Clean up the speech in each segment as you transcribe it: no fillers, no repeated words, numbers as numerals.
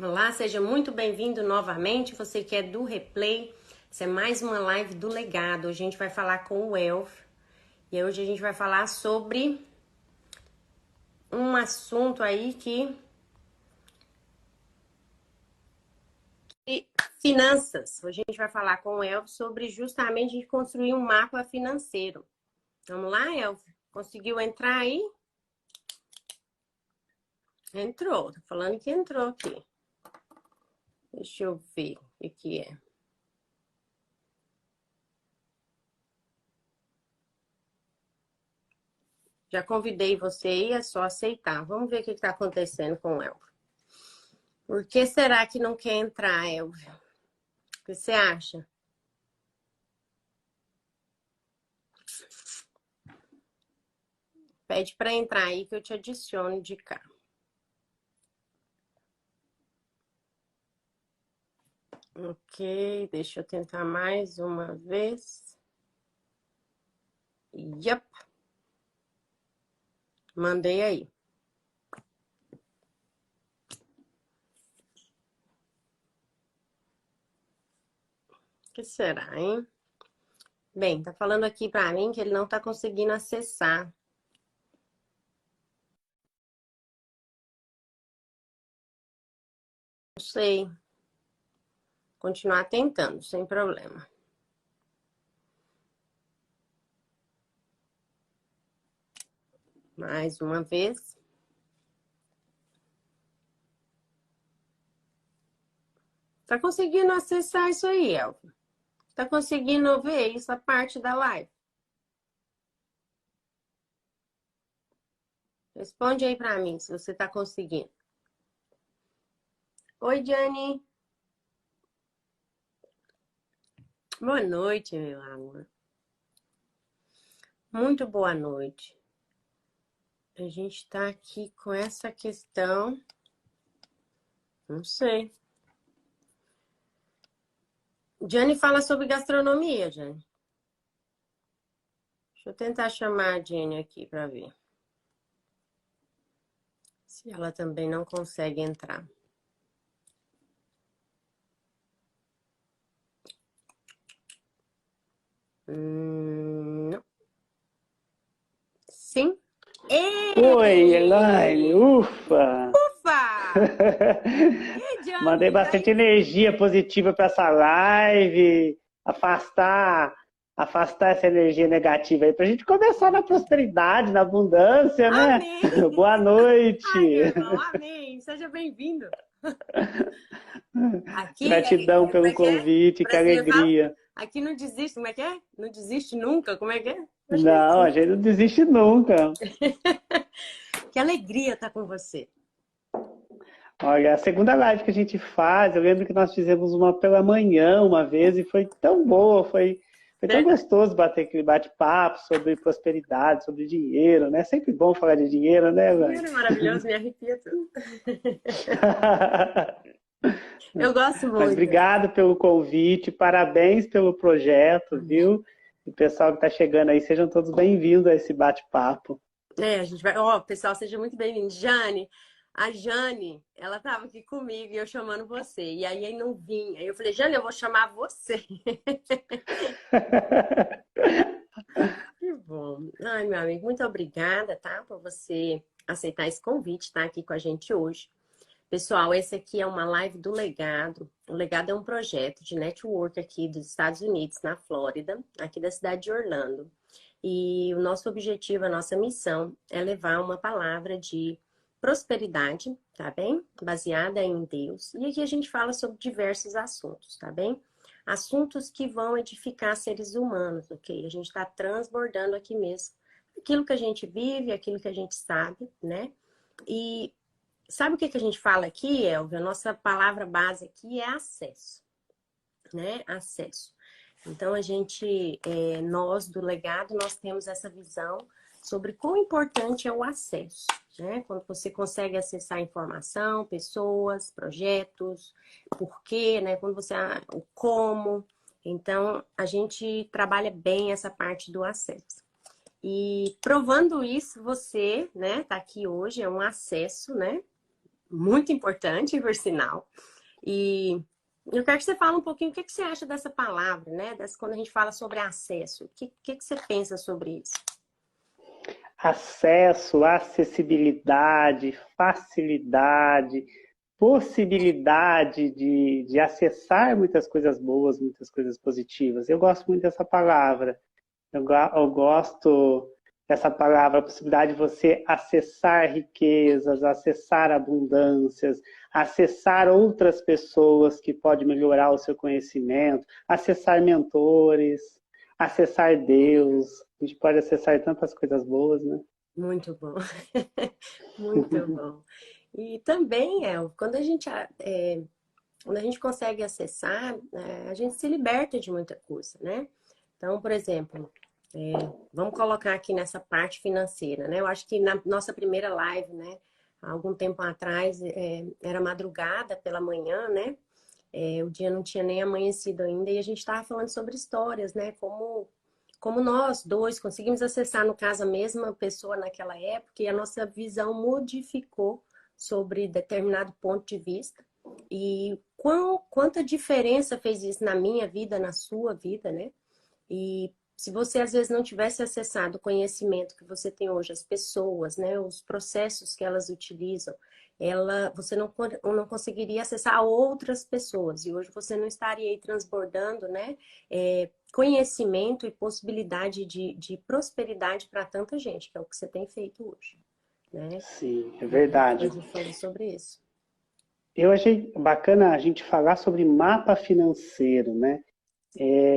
Olá, seja muito bem-vindo novamente. Você que é do Replay, essa é mais uma live do legado. Hoje a gente vai falar com o Elvio e hoje a gente vai falar sobre um assunto aí finanças. Hoje a gente vai falar com o Elvio sobre justamente a gente construir um mapa financeiro. Vamos lá, Elvio? Conseguiu entrar aí? Entrou, tô falando que entrou aqui. Deixa eu ver o que é. Já convidei você aí, é só aceitar. Vamos ver o que está acontecendo com o Elvio. Por que será que não quer entrar, Elvio? O que você acha? Pede para entrar aí que eu te adiciono de cá. Ok, deixa eu tentar mais uma vez. Yup. Mandei aí. O que será, hein? Bem, tá falando aqui para mim que ele não tá conseguindo acessar. Não sei. Continuar tentando, sem problema. Mais uma vez. Tá conseguindo acessar isso aí, Elvio? Tá conseguindo ver essa parte da live? Responde aí pra mim, se você tá conseguindo. Oi, Jane. Boa noite, meu amor. Muito boa noite. A gente tá aqui com essa questão. Não sei. Jane fala sobre gastronomia, Jane. Deixa eu tentar chamar a Jane aqui pra ver. Se ela também não consegue entrar. Não. Sim? Oi, Ei! Elaine, ufa! Ufa! E Mandei Jane, tá bastante aí? energia positiva para essa live, afastar essa energia negativa aí, para a gente começar na prosperidade, na abundância, né? Amém! Boa Ai, meu noite! irmão, amém! Seja bem-vindo! Aqui, Gratidão como pelo é que é? convite, que Brasileiro fala? alegria! Aqui não desiste, como é que é? Não desiste nunca, como é que é? Acho que é Não, a assim. gente não desiste nunca. Que alegria estar com você. Olha, a segunda live que a gente faz, eu lembro que nós fizemos uma pela manhã uma vez e foi tão boa, foi tão Verdade. gostoso bater aquele bate-papo sobre prosperidade, sobre dinheiro, né? Sempre bom falar de dinheiro, né, Elaine? Dinheiro é maravilhoso, me arrepia tudo. Eu gosto Mas muito. obrigado pelo convite, parabéns pelo projeto, viu? E o pessoal que está chegando aí, sejam todos bem-vindos a esse bate-papo. É, a gente vai. Ó, pessoal, seja muito bem-vindo. Jane, a Jane, ela tava aqui comigo e eu chamando você. E aí não vinha. Aí eu falei, Jane, eu vou chamar você. Que bom. Ai, meu amigo, muito obrigada, tá? Por você aceitar esse convite, tá? Aqui com a gente hoje. Pessoal, esse aqui é uma live do Legado. O Legado é um projeto de network aqui dos Estados Unidos, na Flórida, aqui da cidade de Orlando. E o nosso objetivo, a nossa missão é levar uma palavra de prosperidade, tá bem? Baseada em Deus. E aqui a gente fala sobre diversos assuntos, tá bem? Assuntos que vão edificar seres humanos, ok? A gente está transbordando aqui mesmo aquilo que a gente vive, aquilo que a gente sabe, né? E sabe o que a gente fala aqui, Elvia? A nossa palavra base aqui é acesso, né? Acesso. Então, nós do legado, nós temos essa visão sobre quão importante é o acesso, né? Quando você consegue acessar informação, pessoas, projetos, porquê, né? Quando você, o como. Então, a gente trabalha bem essa parte do acesso. E provando isso, você, né, tá aqui hoje, é um acesso, né? muito importante, por sinal. E eu quero que você fale um pouquinho o que você acha dessa palavra, né? Quando a gente fala sobre acesso. O que você pensa sobre isso? Acesso, acessibilidade, facilidade, possibilidade de acessar muitas coisas boas, muitas coisas positivas. Eu gosto muito dessa palavra. Eu gosto dessa palavra, a possibilidade de você acessar riquezas, acessar abundâncias, acessar outras pessoas que podem melhorar o seu conhecimento, acessar mentores, acessar Deus. A gente pode acessar tantas coisas boas, né? Muito bom. Muito bom. E também, quando a gente consegue acessar, a gente se liberta de muita coisa, né? Então, por exemplo, vamos colocar aqui nessa parte financeira, né? Eu acho que na nossa primeira live, né? Há algum tempo atrás, era madrugada pela manhã, né? O dia não tinha nem amanhecido ainda e a gente estava falando sobre histórias, né? Como nós dois conseguimos acessar, no caso, a mesma pessoa naquela época e a nossa visão modificou sobre determinado ponto de vista. E quanta diferença fez isso na minha vida, na sua vida, né? E se você às vezes não tivesse acessado o conhecimento que você tem hoje, as pessoas, né, os processos que elas utilizam, você não conseguiria acessar outras pessoas. E hoje você não estaria aí transbordando, né, conhecimento e possibilidade de prosperidade para tanta gente, que é o que você tem feito hoje, né? Sim, é verdade. A gente falou sobre isso. Eu achei bacana a gente falar sobre mapa financeiro, né?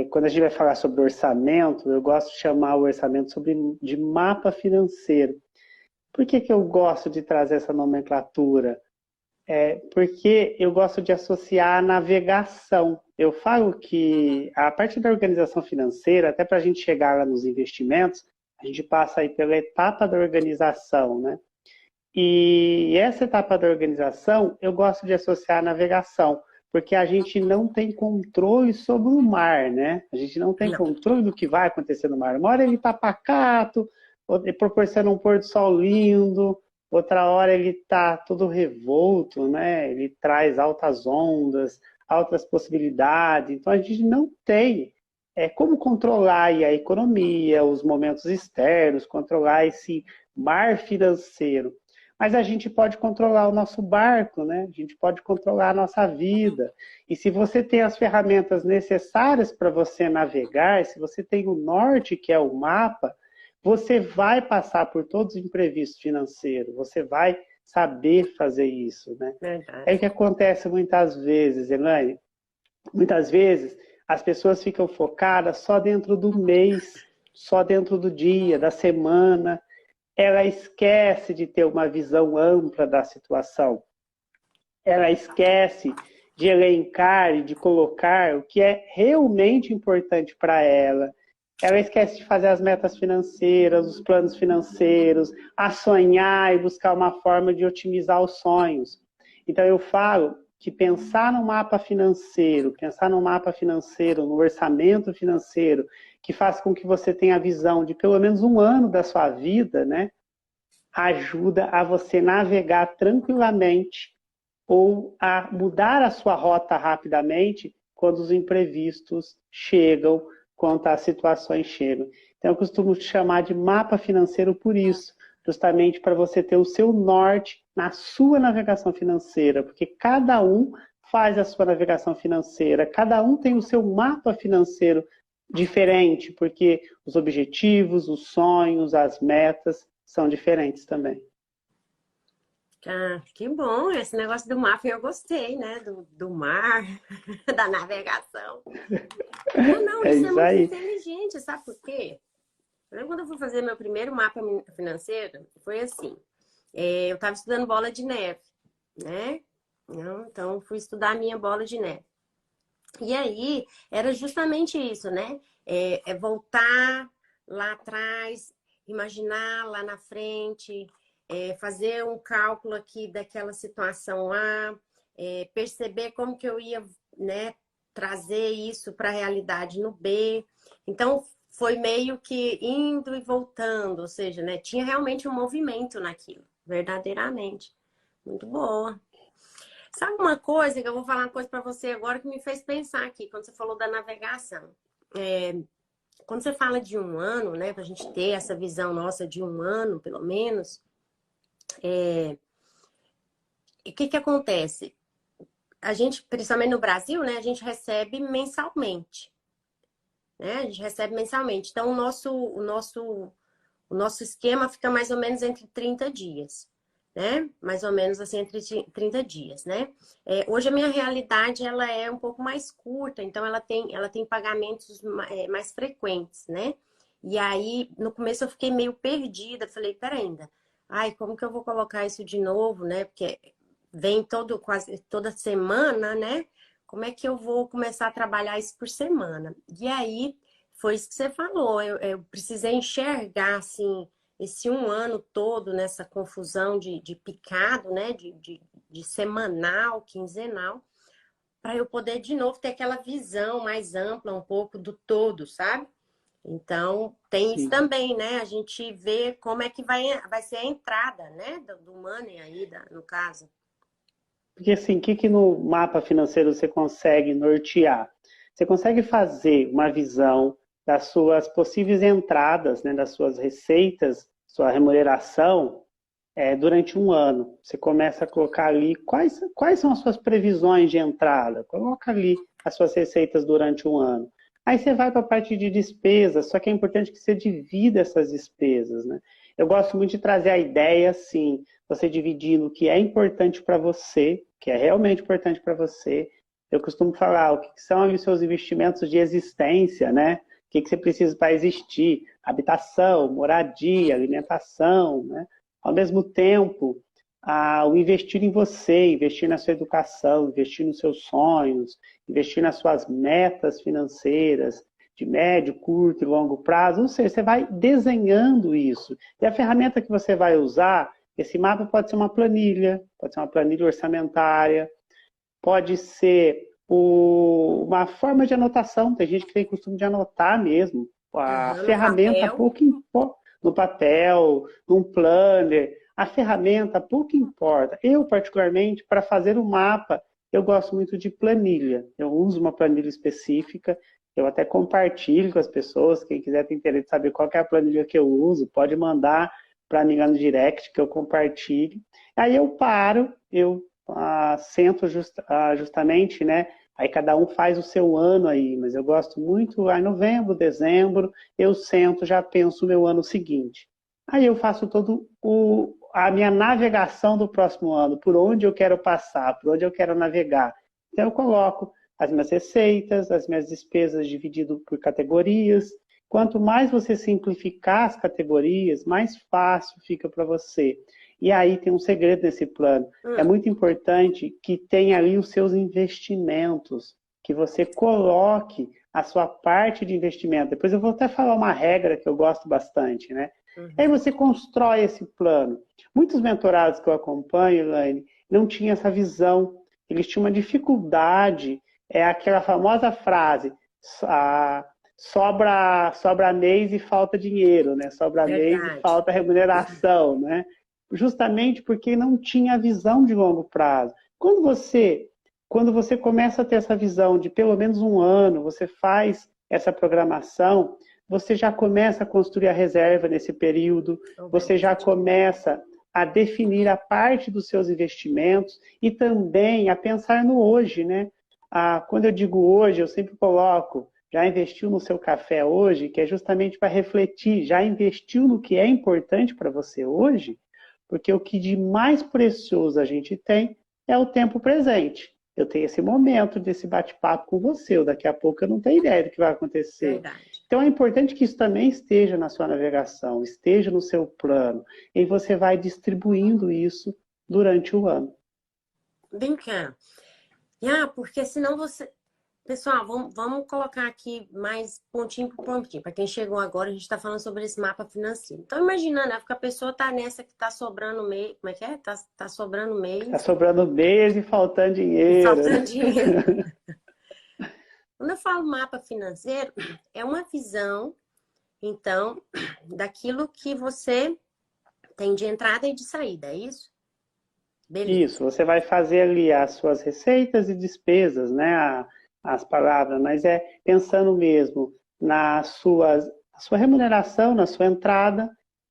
Quando a gente vai falar sobre orçamento, eu gosto de chamar o orçamento de mapa financeiro. Por que eu gosto de trazer essa nomenclatura? Porque eu gosto de associar a navegação. Eu falo que a parte da organização financeira, até para a gente chegar lá nos investimentos, a gente passa aí pela etapa da organização, né? E essa etapa da organização, eu gosto de associar a navegação, porque a gente não tem controle sobre o mar, né? A gente não tem Não. controle do que vai acontecer no mar. Uma hora ele está pacato, ele proporciona um pôr do sol lindo, outra hora ele está todo revolto, né? Ele traz altas ondas, altas possibilidades. Então a gente não tem como controlar aí a economia, os momentos externos, controlar esse mar financeiro. Mas a gente pode controlar o nosso barco, né? A gente pode controlar a nossa vida. E se você tem as ferramentas necessárias para você navegar, se você tem o norte, que é o mapa, você vai passar por todos os imprevistos financeiros, você vai saber fazer isso, né? Verdade. É o que acontece muitas vezes, Elaine. Muitas vezes as pessoas ficam focadas só dentro do mês, só dentro do dia, da semana. Ela esquece de ter uma visão ampla da situação. Ela esquece de elencar e de colocar o que é realmente importante para ela. Ela esquece de fazer as metas financeiras, os planos financeiros, a sonhar e buscar uma forma de otimizar os sonhos. Então eu falo que pensar no mapa financeiro, no orçamento financeiro, que faz com que você tenha a visão de pelo menos um ano da sua vida, né? Ajuda a você navegar tranquilamente ou a mudar a sua rota rapidamente quando os imprevistos chegam, quando as situações chegam. Então, eu costumo chamar de mapa financeiro por isso, justamente para você ter o seu norte na sua navegação financeira, porque cada um faz a sua navegação financeira, cada um tem o seu mapa financeiro diferente, porque os objetivos, os sonhos, as metas são diferentes também. Ah, que bom, esse negócio do mapa eu gostei, né? Do mar, da navegação. Não, É isso é isso muito aí. inteligente, sabe por quê? Eu lembro quando eu fui fazer meu primeiro mapa financeiro, foi assim. Eu estava estudando bola de neve, né? Então, fui estudar a minha bola de neve. E aí, era justamente isso, né? Voltar lá atrás, imaginar lá na frente, fazer um cálculo aqui daquela situação lá, perceber como que eu ia, né, trazer isso para a realidade no B. Então, foi meio que indo e voltando, ou seja, né, tinha realmente um movimento naquilo, verdadeiramente. Muito boa. Sabe uma coisa que eu vou falar uma coisa para você agora que me fez pensar aqui, quando você falou da navegação. É, quando você fala de um ano, né, para a gente ter essa visão nossa de um ano, pelo menos, o que que acontece? A gente, principalmente no Brasil, né, a gente recebe mensalmente, né? A gente recebe mensalmente. Então, o nosso esquema fica mais ou menos entre 30 dias, né? Mais ou menos assim, entre 30 dias, né? Hoje a minha realidade, ela é um pouco mais curta, então ela tem pagamentos mais frequentes, né? E aí, no começo eu fiquei meio perdida, falei, peraí, ainda, ai, como que eu vou colocar isso de novo, né? Porque vem quase toda semana, né? Como é que eu vou começar a trabalhar isso por semana? E aí, foi isso que você falou. Eu precisei enxergar, assim, esse um ano todo nessa confusão de picado, né? De semanal, quinzenal, para eu poder, de novo, ter aquela visão mais ampla, um pouco do todo, sabe? Então, tem isso Sim. também, né? A gente vê como é que vai ser a entrada, né? Do money aí, no caso. Porque assim, o que que no mapa financeiro você consegue nortear? Você consegue fazer uma visão das suas possíveis entradas, né, das suas receitas, sua remuneração, durante um ano. Você começa a colocar ali quais são as suas previsões de entrada. Coloca ali as suas receitas durante um ano. Aí você vai para a parte de despesas, só que é importante que você divida essas despesas, né? Eu gosto muito de trazer a ideia assim, você dividir no que é importante para você, que é realmente importante para você. Eu costumo falar o que são ali os seus investimentos de existência, né? O que você precisa para existir? Habitação, moradia, alimentação, né? Ao mesmo tempo, o investir em você, investir na sua educação, investir nos seus sonhos, investir nas suas metas financeiras, de médio, curto e longo prazo, ou seja, você vai desenhando isso. E a ferramenta que você vai usar, esse mapa pode ser uma planilha orçamentária, pode ser uma forma de anotação, tem gente que tem costume de anotar mesmo, a Aham, no ferramenta papel. pouco importa, no papel, num planner, a ferramenta pouco importa. Eu, particularmente, para fazer o mapa, eu gosto muito de planilha. Eu uso uma planilha específica, eu até compartilho com as pessoas, quem quiser ter interesse em saber qual é a planilha que eu uso, pode mandar para mim lá no direct que eu compartilho. Aí eu paro, eu sento justamente, né? Aí cada um faz o seu ano aí, mas eu gosto muito, aí novembro, dezembro, eu sento, já penso o meu ano seguinte. Aí eu faço a minha navegação do próximo ano, por onde eu quero passar, por onde eu quero navegar. Então eu coloco as minhas receitas, as minhas despesas dividido por categorias. Quanto mais você simplificar as categorias, mais fácil fica para você. E aí tem um segredo nesse plano. É muito importante que tenha ali os seus investimentos, que você coloque a sua parte de investimento. Depois eu vou até falar uma regra que eu gosto bastante, né? Aí você constrói esse plano. Muitos mentorados que eu acompanho, Elaine, não tinham essa visão. Eles tinham uma dificuldade, é aquela famosa frase, sobra mês e falta dinheiro, né? Sobra mês e Verdade. falta remuneração, né? Justamente porque não tinha a visão de longo prazo. Quando você começa a ter essa visão de pelo menos um ano, você faz essa programação, você já começa a construir a reserva nesse período, você já começa a definir a parte dos seus investimentos e também a pensar no hoje, né? Quando eu digo hoje, eu sempre coloco, já investiu no seu café hoje, que é justamente para refletir, já investiu no que é importante para você hoje? Porque o que de mais precioso a gente tem é o tempo presente. Eu tenho esse momento desse bate-papo com você, daqui a pouco eu não tenho ideia do que vai acontecer. Verdade. Então é importante que isso também esteja na sua navegação, esteja no seu plano, e você vai distribuindo isso durante o ano. Vem cá. Porque senão você. Pessoal, vamos colocar aqui mais pontinho por pontinho. Para quem chegou agora, a gente está falando sobre esse mapa financeiro. Então, imaginando, né? Porque a pessoa tá nessa que tá sobrando mês. Como é que é? Tá sobrando Está mês sobrando mês e faltando e dinheiro, faltando né? dinheiro. Quando eu falo mapa financeiro, é uma visão, então, daquilo que você tem de entrada e de saída, é isso? Beleza. Isso, você vai fazer ali as suas receitas e despesas, né? As palavras, mas é pensando mesmo na sua remuneração, na sua entrada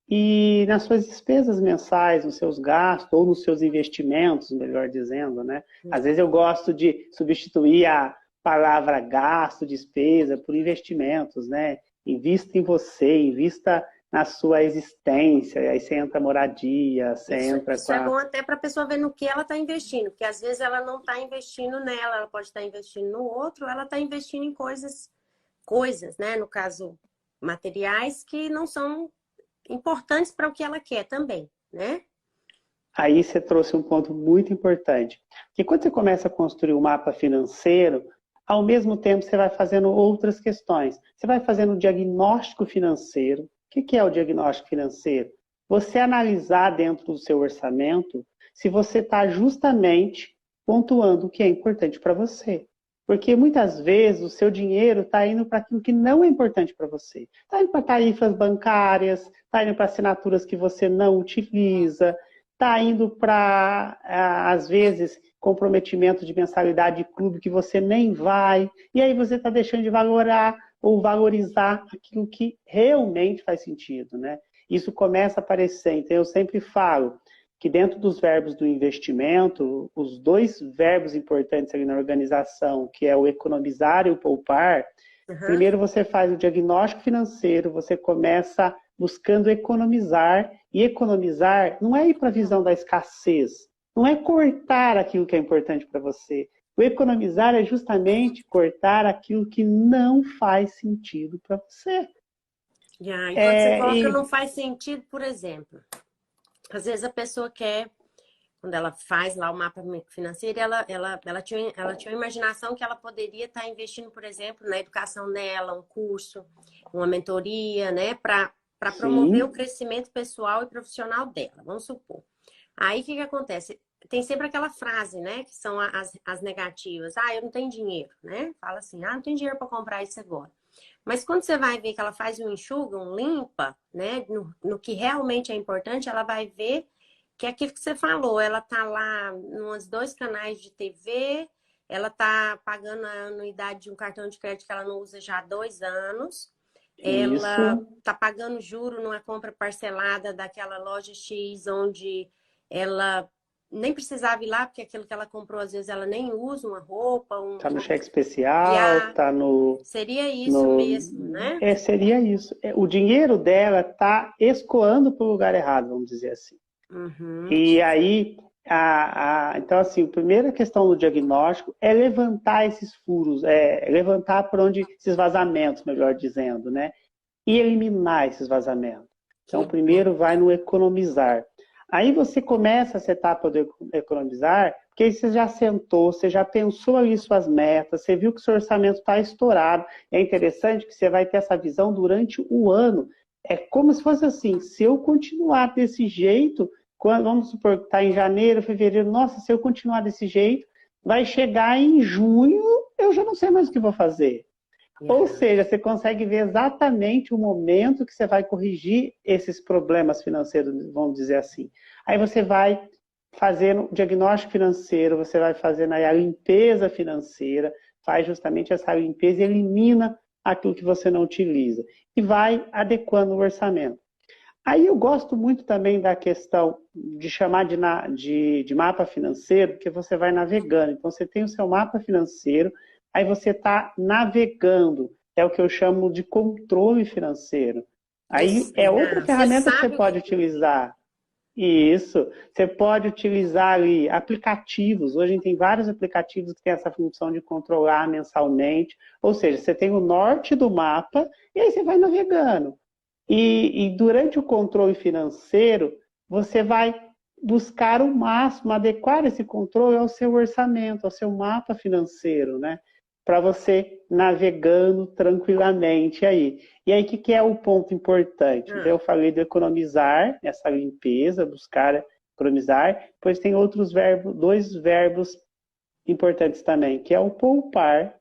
e nas suas despesas mensais, nos seus gastos ou nos seus investimentos, melhor dizendo, né? Às vezes eu gosto de substituir a palavra gasto, despesa por investimentos, né? Invista em você, invista na sua existência, aí você entra moradia, você entra Isso com é a... bom até para a pessoa ver no que ela está investindo, porque às vezes ela não está investindo nela, ela pode estar investindo no outro, ela está investindo em coisas, né? No caso, materiais que não são importantes para o que ela quer também, né? Aí você trouxe um ponto muito importante, que quando você começa a construir um mapa financeiro, ao mesmo tempo você vai fazendo outras questões. Você vai fazendo um diagnóstico financeiro. O que é o diagnóstico financeiro? Você analisar dentro do seu orçamento se você está justamente pontuando o que é importante para você. Porque muitas vezes o seu dinheiro está indo para aquilo que não é importante para você. Está indo para tarifas bancárias, está indo para assinaturas que você não utiliza, está indo para, às vezes, comprometimento de mensalidade de clube que você nem vai, e aí você está deixando de valorar ou valorizar aquilo que realmente faz sentido, né? Isso começa a aparecer, então eu sempre falo que dentro dos verbos do investimento, os dois verbos importantes ali na organização, que é o economizar e o poupar, Uhum. primeiro você faz o diagnóstico financeiro, você começa buscando economizar, e economizar não é ir para a visão da escassez, não é cortar aquilo que é importante para você. O economizar é justamente cortar aquilo que não faz sentido para você. Já, e quando você coloca E não faz sentido, por exemplo, às vezes a pessoa quer, quando ela faz lá o mapa financeiro, ela tinha uma imaginação que ela poderia estar investindo, por exemplo, na educação dela, um curso, uma mentoria, né, para promover o sim, crescimento pessoal e profissional dela, vamos supor. Aí o que que acontece? Tem sempre aquela frase, né, que são as negativas. Ah, eu não tenho dinheiro, né? Fala assim, ah, não tenho dinheiro para comprar isso agora. Mas quando você vai ver que ela faz um enxuga, um limpa, né, no que realmente é importante, ela vai ver que é aquilo que você falou, ela tá lá nos dois canais de TV, ela tá pagando a anuidade de um cartão de crédito que ela não usa já há 2 anos, ela isso. tá pagando juro numa compra parcelada daquela loja X, onde ela nem precisava ir lá, porque aquilo que ela comprou, às vezes ela nem usa uma roupa, Tá no cheque e especial, tá seria isso mesmo, né? seria isso. O dinheiro dela tá escoando para o lugar errado, vamos dizer assim. Uhum. E aí, então, assim, a primeira questão do diagnóstico é levantar esses furos, levantar por onde esses vazamentos, melhor dizendo, né? E eliminar esses vazamentos. Então, Que bom. primeiro vai no economizar. Aí você começa essa etapa do economizar, porque aí você já sentou, você já pensou ali suas metas, você viu que o seu orçamento está estourado. É interessante que você vai ter essa visão durante o ano. É como se fosse assim, se eu continuar desse jeito, vamos supor que está em janeiro, fevereiro, nossa, se eu continuar desse jeito, vai chegar em junho, eu já não sei mais o que vou fazer. Ou Yeah. seja, você consegue ver exatamente o momento que você vai corrigir esses problemas financeiros, vamos dizer assim. Aí você vai fazendo o diagnóstico financeiro, você vai fazendo aí a limpeza financeira, faz justamente essa limpeza e elimina aquilo que você não utiliza. E vai adequando o orçamento. Aí eu gosto muito também da questão de chamar de mapa financeiro, porque você vai navegando. Então, você tem o seu mapa financeiro, aí você está navegando. É o que eu chamo de controle financeiro. Aí é outra Você ferramenta que você sabe o que. pode utilizar. Isso. Você pode utilizar ali aplicativos. Hoje tem vários aplicativos que têm essa função de controlar mensalmente. Ou seja, você tem o norte do mapa e aí você vai navegando. E durante o controle financeiro, você vai buscar o máximo, adequar esse controle ao seu orçamento, ao seu mapa financeiro, né? Para você navegando tranquilamente aí. E aí, o que é o ponto importante? Então, Ah, eu falei de economizar, essa limpeza, buscar economizar. Depois tem outros verbos, dois verbos importantes também, que é o poupar.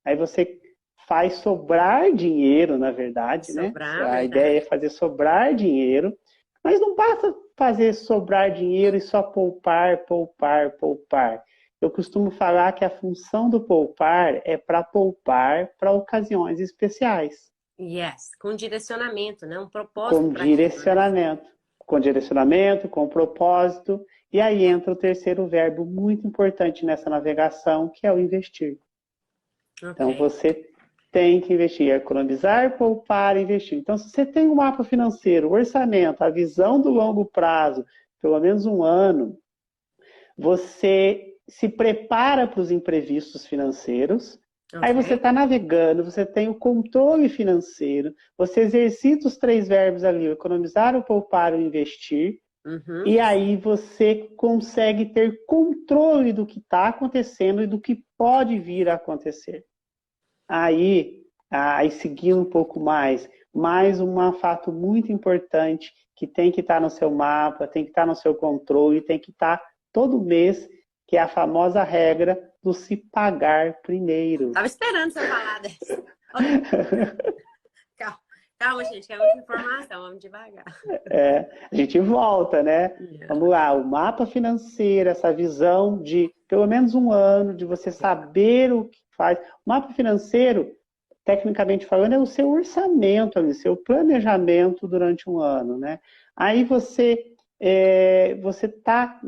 Aí você faz sobrar dinheiro, na verdade, né? sobrar, A ideia é verdade. fazer sobrar dinheiro. Mas não basta fazer sobrar dinheiro e só poupar, poupar, poupar. Eu costumo falar que a função do poupar é para poupar para ocasiões especiais, Yes, com direcionamento, né? Um propósito com para aquilo, né? direcionamento. Com direcionamento, com propósito. E aí entra o terceiro verbo muito importante nessa navegação, que é o investir. Então Ok. você tem que investir, economizar, poupar, investir. Então, se você tem um mapa financeiro, o orçamento, a visão do longo prazo, pelo menos um ano, você se prepara para os imprevistos financeiros. Aí você Ok. está navegando, você tem o controle financeiro, você exercita os três verbos ali, o economizar, o poupar, o investir, Uhum. e aí você consegue ter controle do que está acontecendo e do que pode vir a acontecer. Aí seguindo um pouco mais um fato muito importante que tem que estar no seu mapa, tem que estar no seu controle, tem que estar todo mês, que é a famosa regra do se pagar primeiro. Tava esperando você falar dessa. Ok, calma. Calma, gente, que é muita informação, vamos devagar. A gente volta, né? Yeah. Vamos lá, o mapa financeiro, essa visão de pelo menos um ano, de você saber o que faz. O mapa financeiro, tecnicamente falando, é o seu orçamento, o seu planejamento durante um ano, né? Aí você está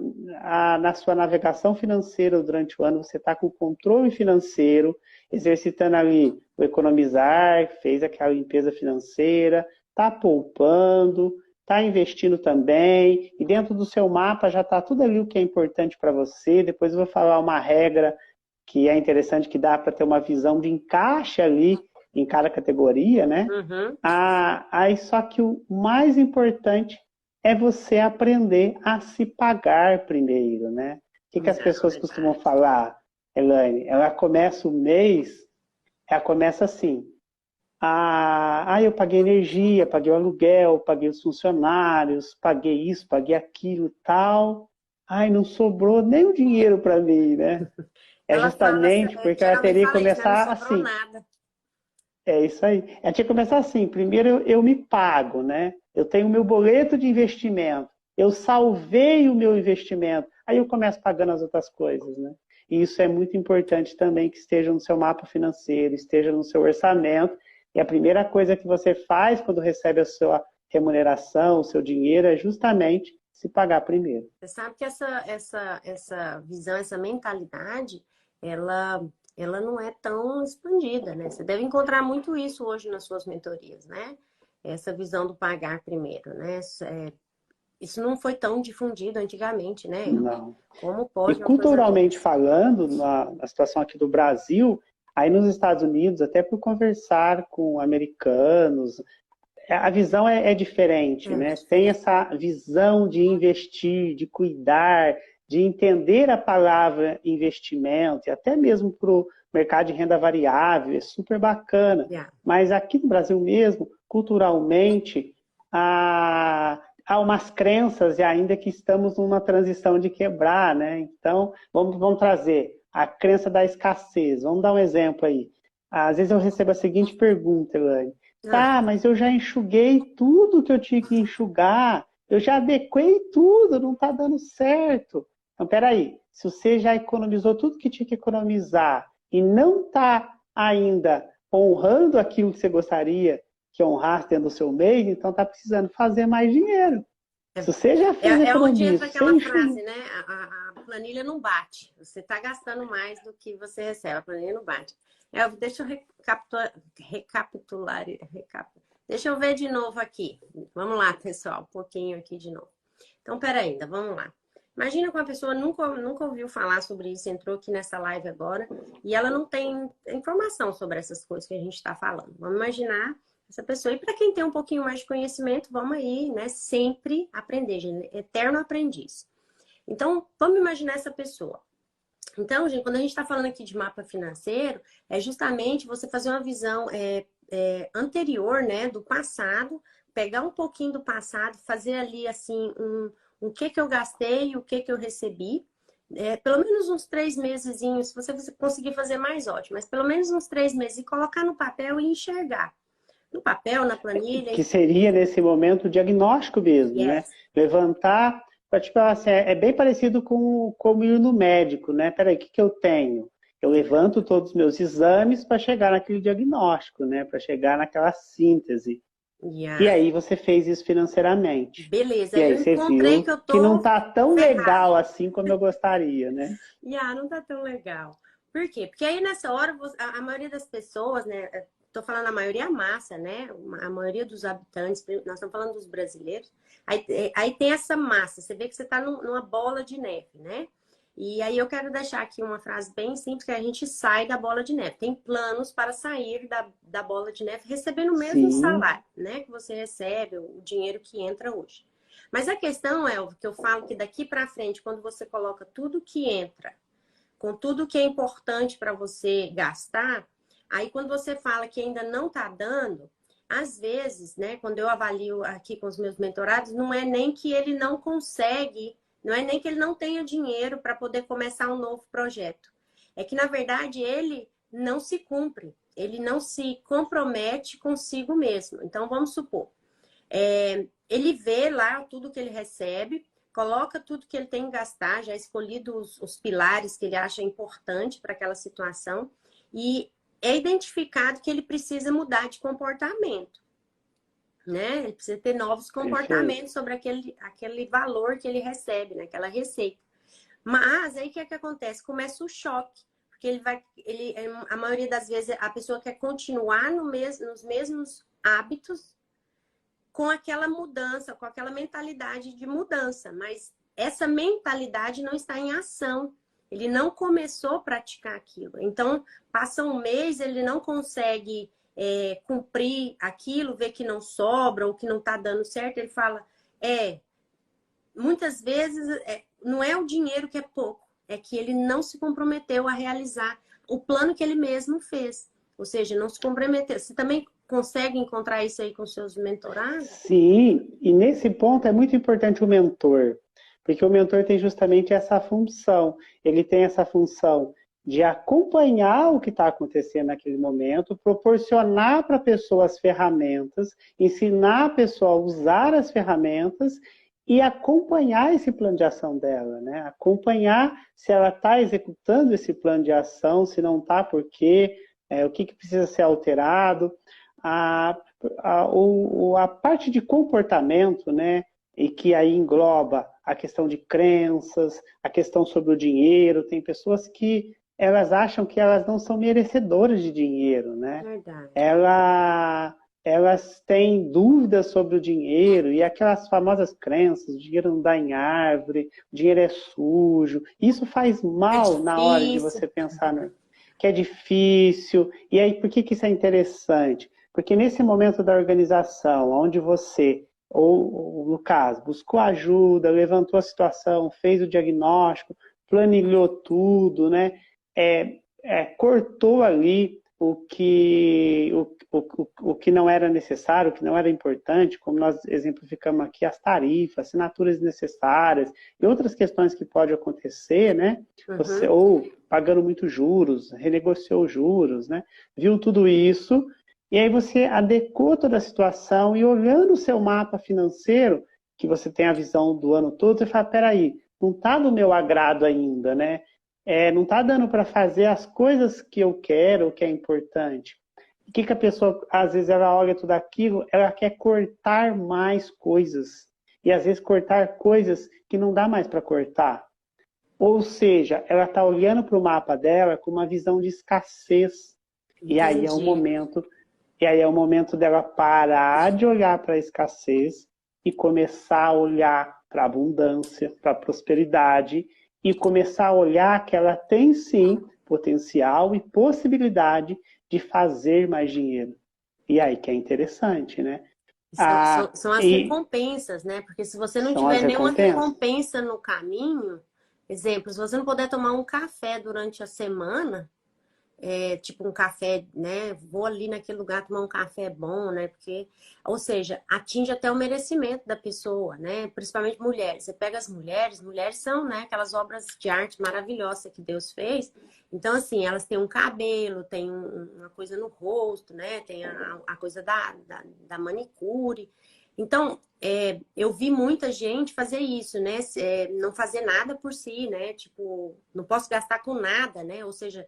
na sua navegação financeira durante o ano, você está com o controle financeiro, exercitando ali o economizar, fez aquela limpeza financeira, está poupando, está investindo também, e dentro do seu mapa já está tudo ali o que é importante para você. Depois eu vou falar uma regra que é interessante, que dá para ter uma visão de encaixe ali em cada categoria, né? Uhum. Aí só que o mais importante é você aprender a se pagar primeiro, né? O que as Não, pessoas costumam verdade. falar, Elaine? Ela começa o mês, ela começa assim, eu paguei energia, paguei o aluguel, paguei os funcionários, paguei isso, paguei aquilo e tal. Ai, não sobrou nem o dinheiro para mim, né? É Ela fala, justamente porque ela geralmente teria que fala isso, né? Não começar sobrou assim. nada. É isso aí. Ela tinha que começar assim. Primeiro eu me pago, né? Eu tenho o meu boleto de investimento. Eu salvei o meu investimento. Aí eu começo pagando as outras coisas, né? E isso é muito importante também que esteja no seu mapa financeiro, esteja no seu orçamento. E a primeira coisa que você faz quando recebe a sua remuneração, o seu dinheiro, é justamente se pagar primeiro. Você sabe que essa visão, essa mentalidade, ela, ela não é tão expandida, né? Você deve encontrar muito isso hoje nas suas mentorias, né? Essa visão do pagar primeiro, né? Isso não foi tão difundido antigamente, né? Não. Como E pode uma coisa culturalmente dessa? falando, na situação aqui do Brasil, aí nos Estados Unidos, até por conversar com americanos, a visão é diferente, É né? Tem diferente. essa visão de investir, de cuidar, de entender a palavra investimento, e até mesmo para o mercado de renda variável, é super bacana. Yeah. Mas aqui no Brasil mesmo, culturalmente, há umas crenças e ainda que estamos numa transição de quebrar, né? Então, vamos trazer a crença da escassez. Vamos dar um exemplo aí. Às vezes eu recebo a seguinte pergunta, Elaine. Ah, Tá, mas eu já enxuguei tudo que eu tinha que enxugar, eu já adequei tudo, não está dando certo. Então, peraí, se você já economizou tudo que tinha que economizar e não está ainda honrando aquilo que você gostaria que honrasse dentro do seu mês, então está precisando fazer mais dinheiro. Se você já fez é onde economia, entra se você aquela enxugou. frase, né? A planilha não bate. Você está gastando mais do que você recebe. A planilha não bate. Deixa eu Deixa eu ver de novo aqui. Vamos lá, pessoal. Um pouquinho aqui de novo. Então, peraí, ainda, vamos lá. Imagina que uma pessoa nunca ouviu falar sobre isso, entrou aqui nessa live agora e ela não tem informação sobre essas coisas que a gente está falando. Vamos imaginar essa pessoa. E para quem tem um pouquinho mais de conhecimento, vamos aí, né? Sempre aprender, gente, eterno aprendiz. Então, vamos imaginar essa pessoa. Então, gente, quando a gente está falando aqui de mapa financeiro, é justamente você fazer uma visão anterior, né, do passado, pegar um pouquinho do passado, fazer ali, assim, o que eu gastei, o que eu recebi, pelo menos uns 3 mesezinhos, se você conseguir fazer mais, ótimo, mas pelo menos uns 3 meses, e colocar no papel e enxergar. no papel, na planilha. Que seria, nesse momento, o diagnóstico mesmo, né? Yes. Levantar, tipo assim, é bem parecido com como ir no médico, né? Peraí, o que que eu tenho? Eu levanto todos os meus exames para chegar naquele diagnóstico, né? Para chegar naquela síntese. E Yeah. aí você fez isso financeiramente. Beleza, E aí aí eu você encontrei viu que eu que não tô tá tão errada. legal assim como eu gostaria, né? Não tá tão legal. Por quê? Porque aí nessa hora a maioria das pessoas, né? Tô falando a maioria, a massa, né? A maioria dos habitantes, nós estamos falando dos brasileiros. Aí tem essa massa, você vê que você tá numa bola de neve, né? E aí eu quero deixar aqui uma frase bem simples, que a gente sai da bola de neve. Tem planos para sair da bola de neve recebendo o mesmo Sim, salário, né? Que você recebe, o dinheiro que entra hoje. Mas a questão é, que eu falo que daqui para frente, quando você coloca tudo que entra, com tudo que é importante para você gastar, aí quando você fala que ainda não está dando, às vezes, né, quando eu avalio aqui com os meus mentorados, não é nem que ele não consegue, não é nem que ele não tenha dinheiro para poder começar um novo projeto. É que, na verdade, ele não se cumpre, ele não se compromete consigo mesmo. Então, vamos supor, ele vê lá tudo que ele recebe, coloca tudo que ele tem que gastar, já escolhido os pilares que ele acha importante para aquela situação, e é identificado que ele precisa mudar de comportamento, né? Ele precisa ter novos perfeito. comportamentos sobre aquele valor que ele recebe, naquela receita. Mas aí o que é que acontece? Começa o choque. Porque a maioria das vezes a pessoa quer continuar nos mesmos hábitos com aquela mudança, com aquela mentalidade de mudança, mas essa mentalidade não está em ação. Ele não começou a praticar aquilo. Então, passa um mês, ele não consegue cumprir aquilo, vê que não sobra ou que não está dando certo, ele fala, muitas vezes não é o dinheiro que é pouco, é que ele não se comprometeu a realizar o plano que ele mesmo fez. Ou seja, não se comprometeu. Você também consegue encontrar isso aí com seus mentorados? Sim, e nesse ponto é muito importante o mentor, porque o mentor tem justamente essa função. Ele tem essa função de acompanhar o que está acontecendo naquele momento, proporcionar para a pessoa as ferramentas, ensinar a pessoa a usar as ferramentas e acompanhar esse plano de ação dela, né? Acompanhar se ela está executando esse plano de ação, se não está, por quê, o que precisa ser alterado. A, a parte de comportamento, né, e que aí engloba a questão de crenças, a questão sobre o dinheiro. Tem pessoas que elas acham que elas não são merecedoras de dinheiro, né? Verdade. Elas têm dúvidas sobre o dinheiro e aquelas famosas crenças, o dinheiro não dá em árvore, o dinheiro é sujo. Isso faz É mal na hora de difícil. você pensar que é difícil. E aí, por que isso é interessante? Porque nesse momento da organização, onde você, ou no caso, buscou ajuda, levantou a situação, fez o diagnóstico, planilhou tudo, né? Cortou ali o que não era necessário, o que não era importante, como nós exemplificamos aqui, as tarifas, assinaturas necessárias e outras questões que podem acontecer, né? Você, Uhum. ou pagando muitos juros, renegociou os juros, né? Viu tudo isso, e aí você adequou toda a situação e olhando o seu mapa financeiro, que você tem a visão do ano todo, você fala, peraí, não está no meu agrado ainda, né? Não está dando para fazer as coisas que eu quero, o que é importante. O que a pessoa, às vezes, ela olha tudo aquilo, ela quer cortar mais coisas. E, às vezes, cortar coisas que não dá mais para cortar. Ou seja, ela está olhando para o mapa dela com uma visão de escassez. E aí é o Entendi. momento, dela parar de olhar para a escassez e começar a olhar para a abundância, para a prosperidade e começar a olhar que ela tem sim potencial e possibilidade de fazer mais dinheiro. E aí que é interessante, né? São as E recompensas, né? Porque se você não são as tiver nenhuma recompensas. recompensa no caminho, exemplo, se você não puder tomar um café durante a semana, tipo um café, né? Vou ali naquele lugar tomar um café bom, né? Porque, ou seja, atinge até o merecimento da pessoa, né? Principalmente mulheres. Você pega as mulheres, mulheres são, né? Aquelas obras de arte maravilhosas que Deus fez. Então, assim, elas têm um cabelo, têm uma coisa no rosto, né? Tem a coisa da manicure. Então, eu vi muita gente fazer isso, né? Não fazer nada por si, né? Tipo, não posso gastar com nada, né? Ou seja,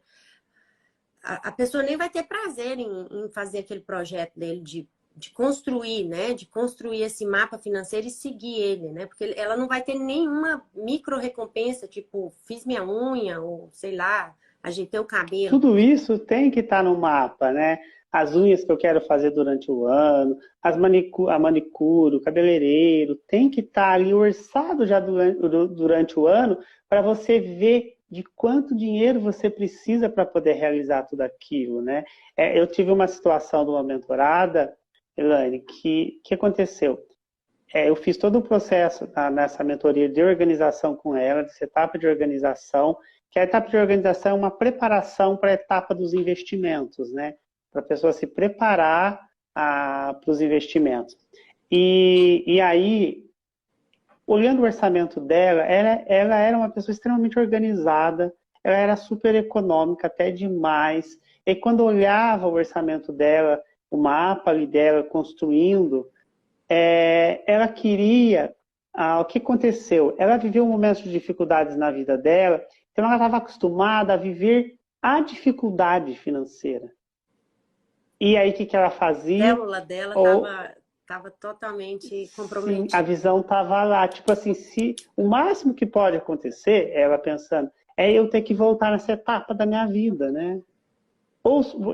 a pessoa nem vai ter prazer em fazer aquele projeto dele de construir, né? De construir esse mapa financeiro e seguir ele, né? Porque ela não vai ter nenhuma micro recompensa, tipo, fiz minha unha, ou sei lá, ajeitei o cabelo. Tudo isso tem que estar no mapa, né? As unhas que eu quero fazer durante o ano, a manicure, o cabeleireiro, tem que estar ali orçado já durante o ano para você ver de quanto dinheiro você precisa para poder realizar tudo aquilo, né? Eu tive uma situação de uma mentorada, Elaine, que aconteceu? Eu fiz todo o processo nessa mentoria de organização com ela, dessa etapa de organização, que a etapa de organização é uma preparação para a etapa dos investimentos, né? Para a pessoa se preparar para os investimentos. E aí, olhando o orçamento dela, ela era uma pessoa extremamente organizada, ela era super econômica, até demais. E quando eu olhava o orçamento dela, o mapa ali dela, construindo, ela queria. O que aconteceu? Ela viveu momentos de dificuldades na vida dela, então ela estava acostumada a viver a dificuldade financeira. E aí o que ela A fazia? célula dela Ou, estava totalmente sim, a comprometida. visão estava lá. Tipo assim, se o máximo que pode acontecer, ela pensando, é eu ter que voltar nessa etapa da minha vida, né?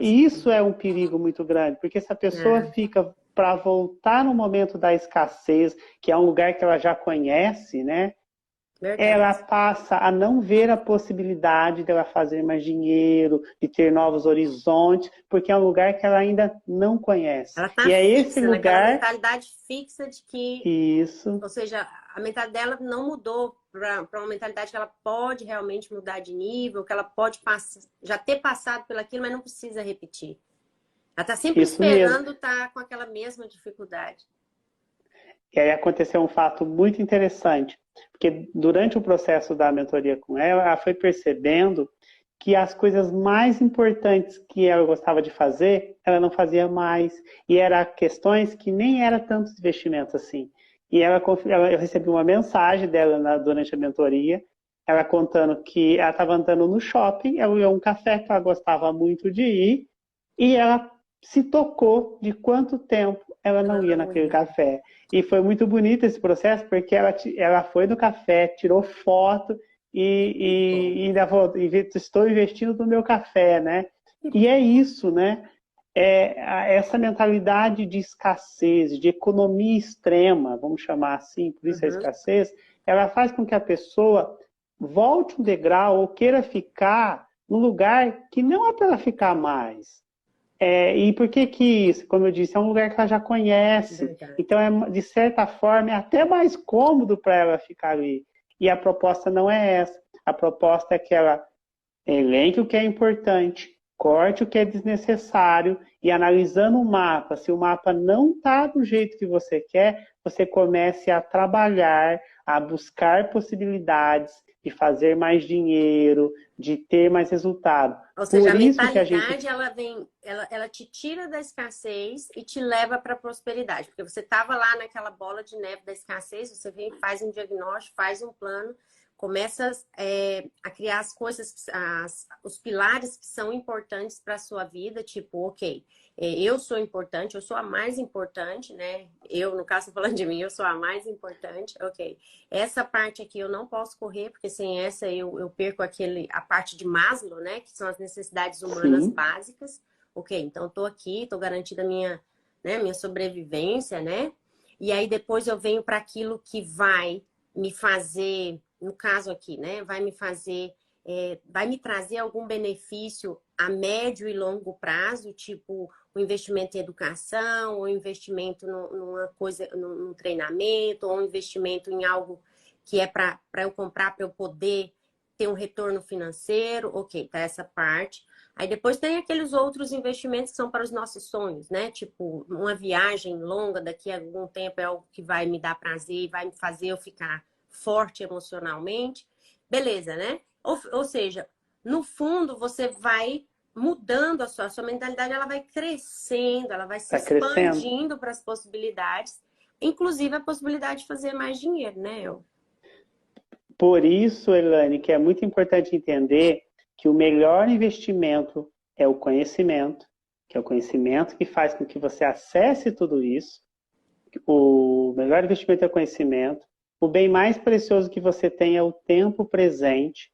E isso é um perigo muito grande, porque se a pessoa É, fica para voltar no momento da escassez, que é um lugar que ela já conhece, né? Ela verdade. passa a não ver a possibilidade dela fazer mais dinheiro, de ter novos horizontes, porque é um lugar que ela ainda não conhece. Ela está E é esse fixa naquela lugar, mentalidade fixa de que, isso, ou seja, a mentalidade dela não mudou para uma mentalidade que ela pode realmente mudar de nível, que ela pode já ter passado pelo aquilo, mas não precisa repetir. Ela está sempre isso mesmo. esperando estar com aquela mesma dificuldade. E aí aconteceu um fato muito interessante, porque durante o processo da mentoria com ela, ela foi percebendo que as coisas mais importantes que ela gostava de fazer, ela não fazia mais. E eram questões que nem era tantos investimentos assim. E eu recebi uma mensagem dela durante a mentoria, ela contando que ela estava andando no shopping, ela olhou um café que ela gostava muito de ir, e ela se tocou de quanto tempo ela Ela não ia não naquele ia. café. E foi muito bonito esse processo, porque ela foi no café, tirou foto Que bom. e ainda falou, estou investindo no meu café, né? Que E é bom. isso, né? Essa mentalidade de escassez, de economia extrema, vamos chamar assim, por isso a Uhum. escassez, ela faz com que a pessoa volte um degrau ou queira ficar no lugar que não é para ela ficar mais. E por que que isso? Como eu disse, é um lugar que ela já conhece. Verdade. Então, de certa forma, é até mais cômodo para ela ficar ali. E a proposta não é essa. A proposta é que ela elenque o que é importante, corte o que é desnecessário e analisando o mapa, se o mapa não está do jeito que você quer, você comece a trabalhar, a buscar possibilidades de fazer mais dinheiro, de ter mais resultado. Ou seja, a Por isso que a gente mentalidade ela te tira da escassez e te leva para a prosperidade, porque você estava lá naquela bola de neve da escassez, você vem, faz um diagnóstico, faz um plano, começa a criar as coisas, os pilares que são importantes para a sua vida, tipo, ok, eu sou importante, eu sou a mais importante, né? Eu, no caso, falando de mim, eu sou a mais importante, ok. Essa parte aqui eu não posso correr, porque sem essa eu perco a parte de Maslow, né? Que são as necessidades humanas sim, básicas. Ok, então eu tô aqui, tô garantida a minha sobrevivência, né? E aí depois eu venho para aquilo que vai me fazer, no caso aqui, né? Vai me trazer algum benefício a médio e longo prazo, tipo o investimento em educação, ou investimento numa coisa, num treinamento, ou um investimento em algo que é para eu comprar, para eu poder ter um retorno financeiro. Ok, tá essa parte. Aí depois tem aqueles outros investimentos que são para os nossos sonhos, né? Tipo, uma viagem longa daqui a algum tempo é algo que vai me dar prazer e vai me fazer eu ficar forte emocionalmente. Beleza, né? Ou seja, no fundo você vai mudando a sua mentalidade, ela vai crescendo, ela vai se Está crescendo. expandindo para as possibilidades, inclusive a possibilidade de fazer mais dinheiro, né, El? Por isso, Elane, que é muito importante entender que o melhor investimento é o conhecimento, que é o conhecimento que faz com que você acesse tudo isso. O melhor investimento é o conhecimento. O bem mais precioso que você tem é o tempo presente.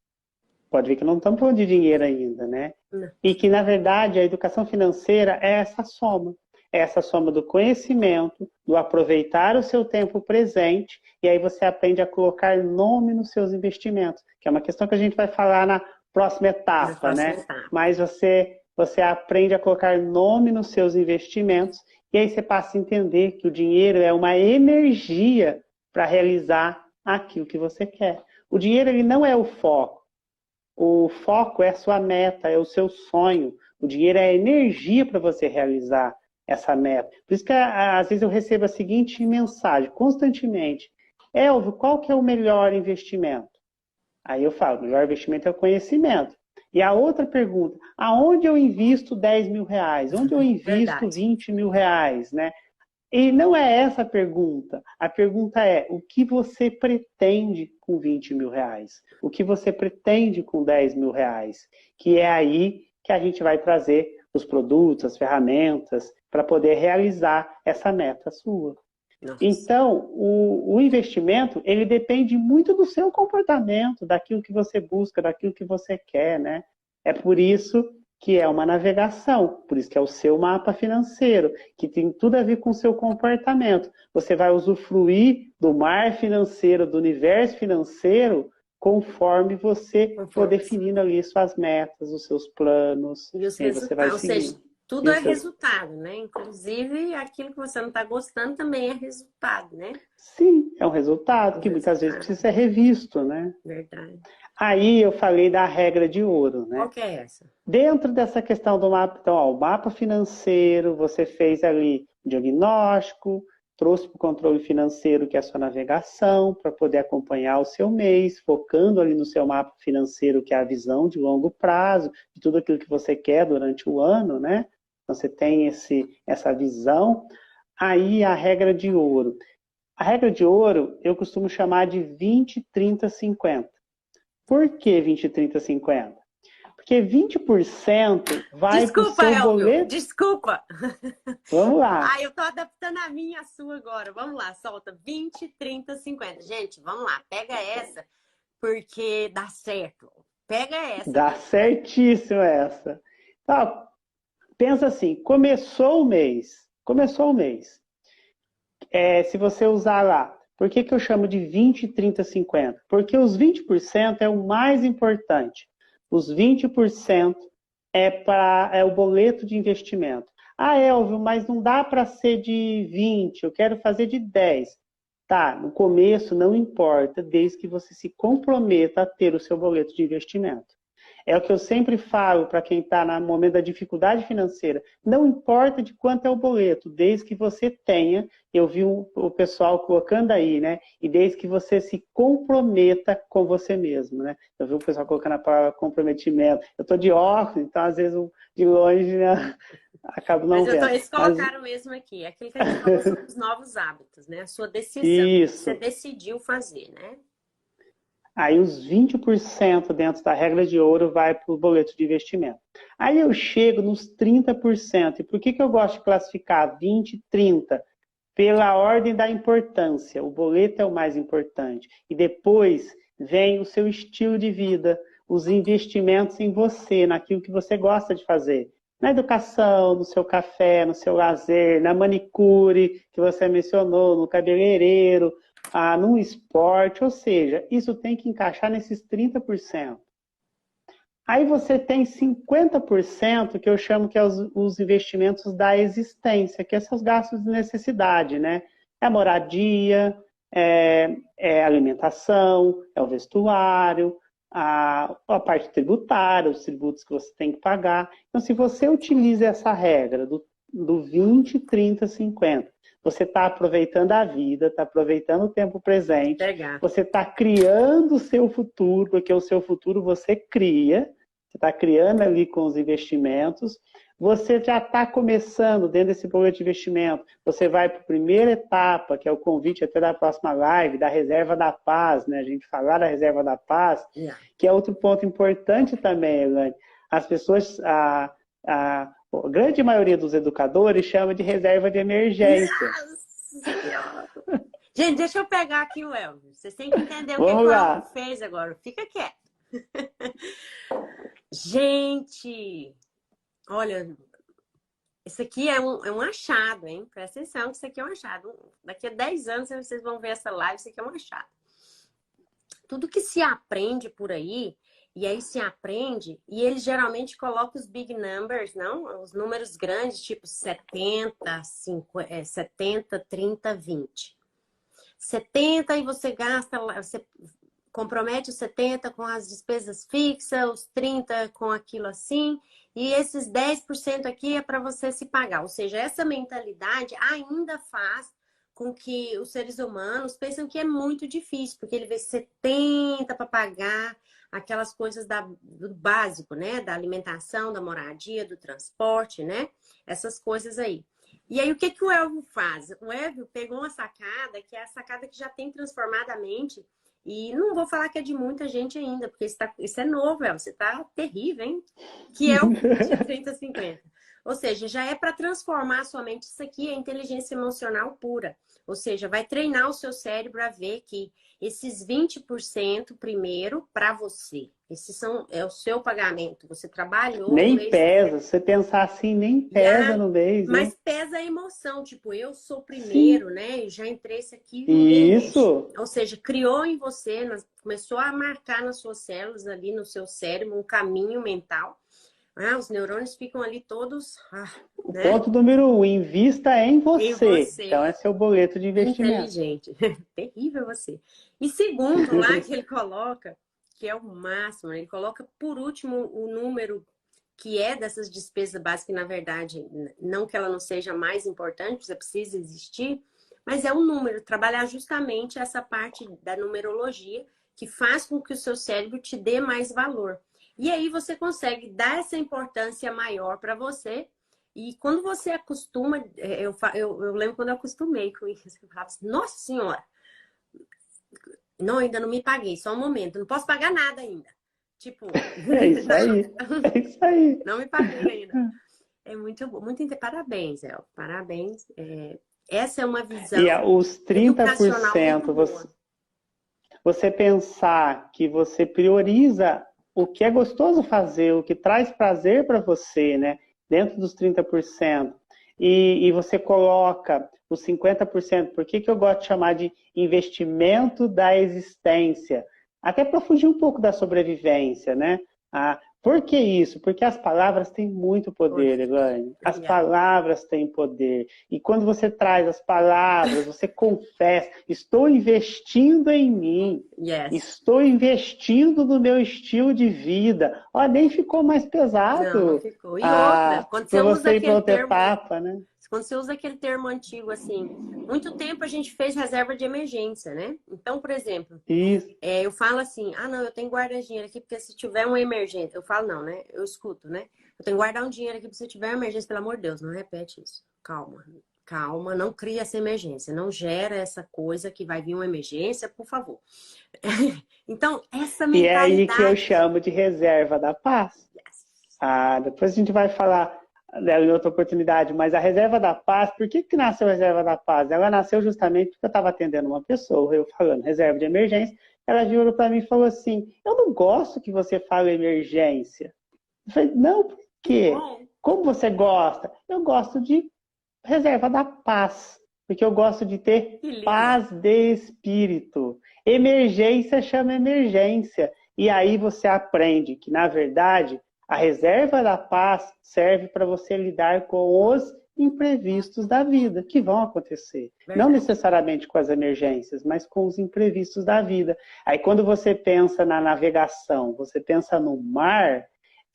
Pode ver que não estamos falando de dinheiro ainda, né? Não. E que, na verdade, a educação financeira é essa soma. É essa soma do conhecimento, do aproveitar o seu tempo presente, e aí você aprende a colocar nome nos seus investimentos, que é uma questão que a gente vai falar na próxima etapa, né? Mas você aprende a colocar nome nos seus investimentos, e aí você passa a entender que o dinheiro é uma energia para realizar aquilo que você quer. O dinheiro, ele não é o foco. O foco é a sua meta, é o seu sonho. O dinheiro é a energia para você realizar essa meta. Por isso que às vezes eu recebo a seguinte mensagem constantemente: Elvio, qual que é o melhor investimento? Aí eu falo, o melhor investimento é o conhecimento. E a outra pergunta, aonde eu invisto 10 mil reais? Onde eu invisto Verdade. 20 mil reais? Né? E não é essa a pergunta. A pergunta é, o que você pretende com 20 mil reais? O que você pretende com 10 mil reais? Que é aí que a gente vai trazer os produtos, as ferramentas, para poder realizar essa meta sua. Nossa. Então, o investimento, ele depende muito do seu comportamento, daquilo que você busca, daquilo que você quer, né? É por isso que é uma navegação, por isso que é o seu mapa financeiro, que tem tudo a ver com o seu comportamento. Você vai usufruir do mar financeiro, do universo financeiro, conforme você for definindo ali suas metas, os seus planos, e os e aí você vai resultados, ou seguindo. seja, tudo é resultado, né? Inclusive aquilo que você não está gostando também é resultado, né? Sim, é um resultado que muitas vezes precisa ser revisto, né? Verdade. Aí eu falei da regra de ouro, né? Qual que é essa? Dentro dessa questão do mapa, então, ó, o mapa financeiro, você fez ali o diagnóstico, trouxe para o controle financeiro, que é a sua navegação, para poder acompanhar o seu mês, focando ali no seu mapa financeiro, que é a visão de longo prazo, de tudo aquilo que você quer durante o ano, né? Então, você tem essa visão. Aí a regra de ouro. A regra de ouro eu costumo chamar de 20, 30, 50. Por que 20, 30, 50? Porque 20% vai para o seu boleto. Desculpa! Vamos lá. Eu tô adaptando a minha e a sua agora. Vamos lá, solta. 20, 30, 50. Gente, vamos lá. Pega essa, porque dá certo. Pega essa. Dá certíssimo essa. Tá, pensa assim, começou o mês. Se você usar lá, por que eu chamo de 20, 30, 50? Porque os 20% é o mais importante. Os 20% é o boleto de investimento. Ah, Elvio, mas não dá para ser de 20, eu quero fazer de 10. Tá, no começo não importa, desde que você se comprometa a ter o seu boleto de investimento. É o que eu sempre falo para quem está no momento da dificuldade financeira. Não importa de quanto é o boleto, desde que você tenha, eu vi o pessoal colocando aí, né? E desde que você se comprometa com você mesmo, né? Eu vi o pessoal colocando a palavra comprometimento. Eu estou de óculos, então às vezes de longe, né? Acabo não vendo. Eles colocaram mesmo aqui. Aquilo que a gente falou sobre os novos hábitos, né? A sua decisão. Isso. Você decidiu fazer, né? Aí os 20% dentro da regra de ouro vai para o boleto de investimento. Aí eu chego nos 30%. E por que eu gosto de classificar 20, 30? Pela ordem da importância. O boleto é o mais importante. E depois vem o seu estilo de vida, os investimentos em você, naquilo que você gosta de fazer. Na educação, no seu café, no seu lazer, na manicure, que você mencionou, no cabeleireiro, num esporte, ou seja, isso tem que encaixar nesses 30%. Aí você tem 50% que eu chamo que é os investimentos da existência, que são os gastos de necessidade, né? É a moradia, é a alimentação, é o vestuário, a parte tributária, os tributos que você tem que pagar. Então, se você utiliza essa regra do 20, 30, 50, você está aproveitando a vida, está aproveitando o tempo presente, você está criando o seu futuro, porque o seu futuro você cria, você está criando ali com os investimentos, você já está começando dentro desse programa de investimento, você vai para a primeira etapa, que é o convite até da próxima live, da reserva da paz, né? A gente falar da reserva da paz, que é outro ponto importante também, Elaine. As pessoas, a grande maioria dos educadores chama de reserva de emergência. Gente, deixa eu pegar aqui o Elvio. Vocês têm que entender o que o Elvio fez agora. Fica quieto. Gente, olha, isso aqui é um achado, hein? Presta atenção que isso aqui é um achado. Daqui a 10 anos vocês vão ver essa live, isso aqui é um achado. Tudo que se aprende por aí, e aí se aprende, e eles geralmente colocam os big numbers, não? Os números grandes, tipo 70, 30, 20. 70 e você gasta, você compromete os 70 com as despesas fixas, os 30 com aquilo assim, e esses 10% aqui é para você se pagar. Ou seja, essa mentalidade ainda faz com que os seres humanos pensam que é muito difícil, porque ele vê 70 para pagar aquelas coisas do básico, né? Da alimentação, da moradia, do transporte, né? Essas coisas aí. E aí, o que o Elvio faz? O Elvio pegou uma sacada, que é a sacada que já tem transformado a mente, e não vou falar que é de muita gente ainda, porque isso é novo, Elvio, você tá terrível, hein? Que é o 20, 30, 50. Ou seja, já é para transformar a sua mente. Isso aqui é inteligência emocional pura. Ou seja, vai treinar o seu cérebro a ver que esses 20% primeiro para você. É o seu pagamento. Você trabalhou. Nem pesa. Se você pensar assim, nem pesa no mês. Mas né? pesa a emoção. Tipo, eu sou primeiro, né? E já entrei esse aqui. Isso. Ou seja, criou em você, começou a marcar nas suas células ali, no seu cérebro, um caminho mental. Os neurônios ficam ali todos... O ponto número 1, invista em você. Então, esse é o boleto de investimento. Inteligente. Terrível você. E segundo, lá que ele coloca, que é o máximo, ele coloca por último o número que é dessas despesas básicas, que na verdade, não que ela não seja mais importante, você precisa existir, mas é um número, trabalhar justamente essa parte da numerologia que faz com que o seu cérebro te dê mais valor. E aí você consegue dar essa importância maior para você. E quando você acostuma, eu lembro quando eu acostumei com isso, eu falava assim, nossa senhora, não, ainda não me paguei, só um momento, não posso pagar nada ainda. Tipo, é isso aí, é isso aí. Não me paguei ainda. É muito bom, parabéns, El, parabéns. Essa é uma visão. E os 30%, você pensar que você prioriza o que é gostoso fazer, o que traz prazer para você, né? Dentro dos 30%, e você coloca os 50%, por que eu gosto de chamar de investimento da existência? Até para fugir um pouco da sobrevivência, né? Por que isso? Porque as palavras têm muito poder, Elaine. As palavras têm poder. E quando você traz as palavras, você confessa, estou investindo em mim. Estou investindo no meu estilo de vida. Nem ficou mais pesado. Não ficou. E outra, quando você usa aquele termo, etapa, né? Quando você usa aquele termo antigo, assim, muito tempo a gente fez reserva de emergência, né? Então, por exemplo, eu falo assim, não, eu tenho que guardar dinheiro aqui, porque se tiver uma emergência, eu falo não, né? Eu escuto, né? Eu tenho que guardar um dinheiro aqui, porque se tiver uma emergência, pelo amor de Deus, não repete isso. Calma, não cria essa emergência, não gera essa coisa que vai vir uma emergência, por favor. Então, essa mentalidade... E é aí que eu chamo de reserva da paz. Depois a gente vai falar dela em outra oportunidade, mas a reserva da paz, por que nasceu a reserva da paz? Ela nasceu justamente porque eu estava atendendo uma pessoa, eu falando reserva de emergência, ela virou para mim e falou assim, eu não gosto que você fale emergência. Eu falei, não, por quê? Como você gosta? Eu gosto de reserva da paz, porque eu gosto de ter paz de espírito. Emergência chama emergência. E aí você aprende que, na verdade, a reserva da paz serve para você lidar com os imprevistos da vida, que vão acontecer. Verdade. Não necessariamente com as emergências, mas com os imprevistos da vida. Aí quando você pensa na navegação, você pensa no mar,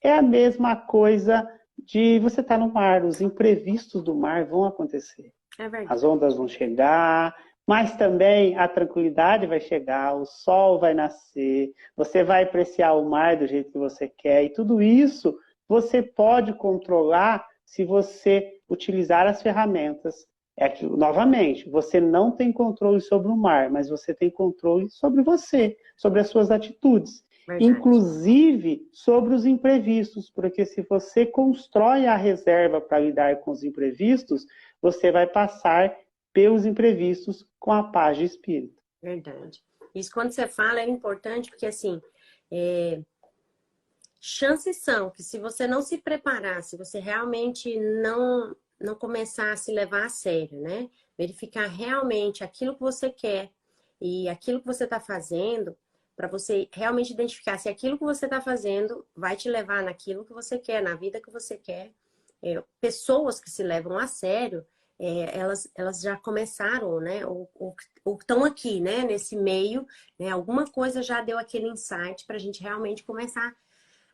é a mesma coisa de você estar no mar, os imprevistos do mar vão acontecer. É verdade. As ondas vão chegar, mas também a tranquilidade vai chegar, o sol vai nascer, você vai apreciar o mar do jeito que você quer, e tudo isso você pode controlar se você utilizar as ferramentas. Novamente, você não tem controle sobre o mar, mas você tem controle sobre você, sobre as suas atitudes. Verdade. Inclusive sobre os imprevistos, porque se você constrói a reserva para lidar com os imprevistos, você vai passar pelos imprevistos com a paz de espírito. Verdade. Isso quando você fala é importante, porque assim, chances são que se você não se preparar, se você realmente não começar a se levar a sério, né? Verificar realmente aquilo que você quer e aquilo que você está fazendo, para você realmente identificar se aquilo que você está fazendo vai te levar naquilo que você quer, na vida que você quer. Pessoas que se levam a sério, elas já começaram, né? Ou estão aqui, né? Nesse meio, né? Alguma coisa já deu aquele insight para a gente realmente começar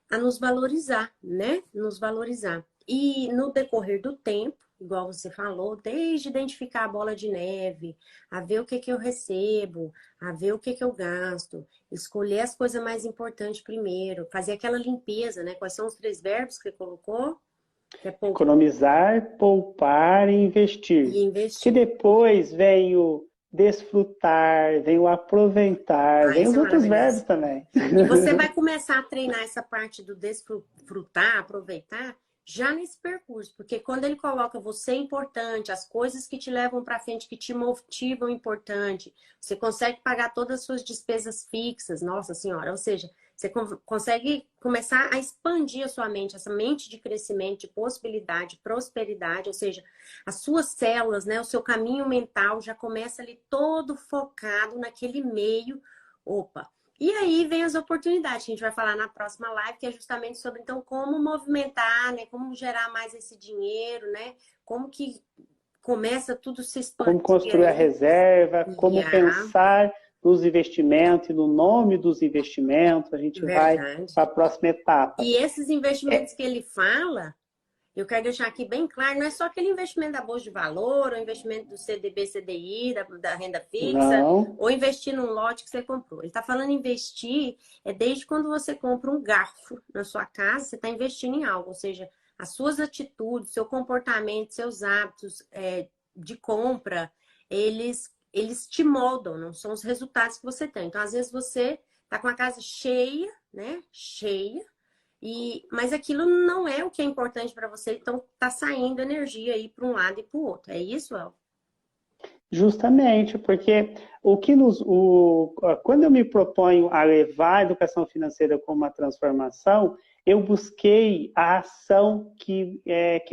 a nos valorizar, né? Nos valorizar. E no decorrer do tempo, igual você falou, desde identificar a bola de neve, a ver o que eu recebo, a ver o que eu gasto, escolher as coisas mais importantes primeiro, fazer aquela limpeza, né? Quais são os 3 verbos que você colocou? Que é economizar, poupar e investir. E investir. Que depois vem o desfrutar, vem o aproveitar, vem os outros verbos também. E você vai começar a treinar essa parte do desfrutar, aproveitar, já nesse percurso, porque quando ele coloca você importante, as coisas que te levam para frente, que te motivam importante, você consegue pagar todas as suas despesas fixas, nossa senhora, ou seja, você consegue começar a expandir a sua mente, essa mente de crescimento, de possibilidade, prosperidade, ou seja, as suas células, né, o seu caminho mental já começa ali todo focado naquele meio, opa. E aí vem as oportunidades, que a gente vai falar na próxima live, que é justamente sobre, então, como movimentar, né? Como gerar mais esse dinheiro, né? Como que começa tudo se expandir. Como construir a reserva, como pensar nos investimentos e no nome dos investimentos. A gente vai para a próxima etapa. E esses investimentos que ele fala, eu quero deixar aqui bem claro, não é só aquele investimento da Bolsa de Valor, ou investimento do CDB, CDI, da renda fixa, ou investir num lote que você comprou. Ele está falando investir, desde quando você compra um garfo na sua casa, você está investindo em algo, ou seja, as suas atitudes, seu comportamento, seus hábitos de compra, eles te moldam, não são os resultados que você tem. Então, às vezes, você está com a casa cheia, né? Cheia, mas aquilo não é o que é importante para você, então tá saindo energia aí para um lado e para o outro. É isso, El? Justamente, porque quando eu me proponho a levar a educação financeira como uma transformação, eu busquei a ação que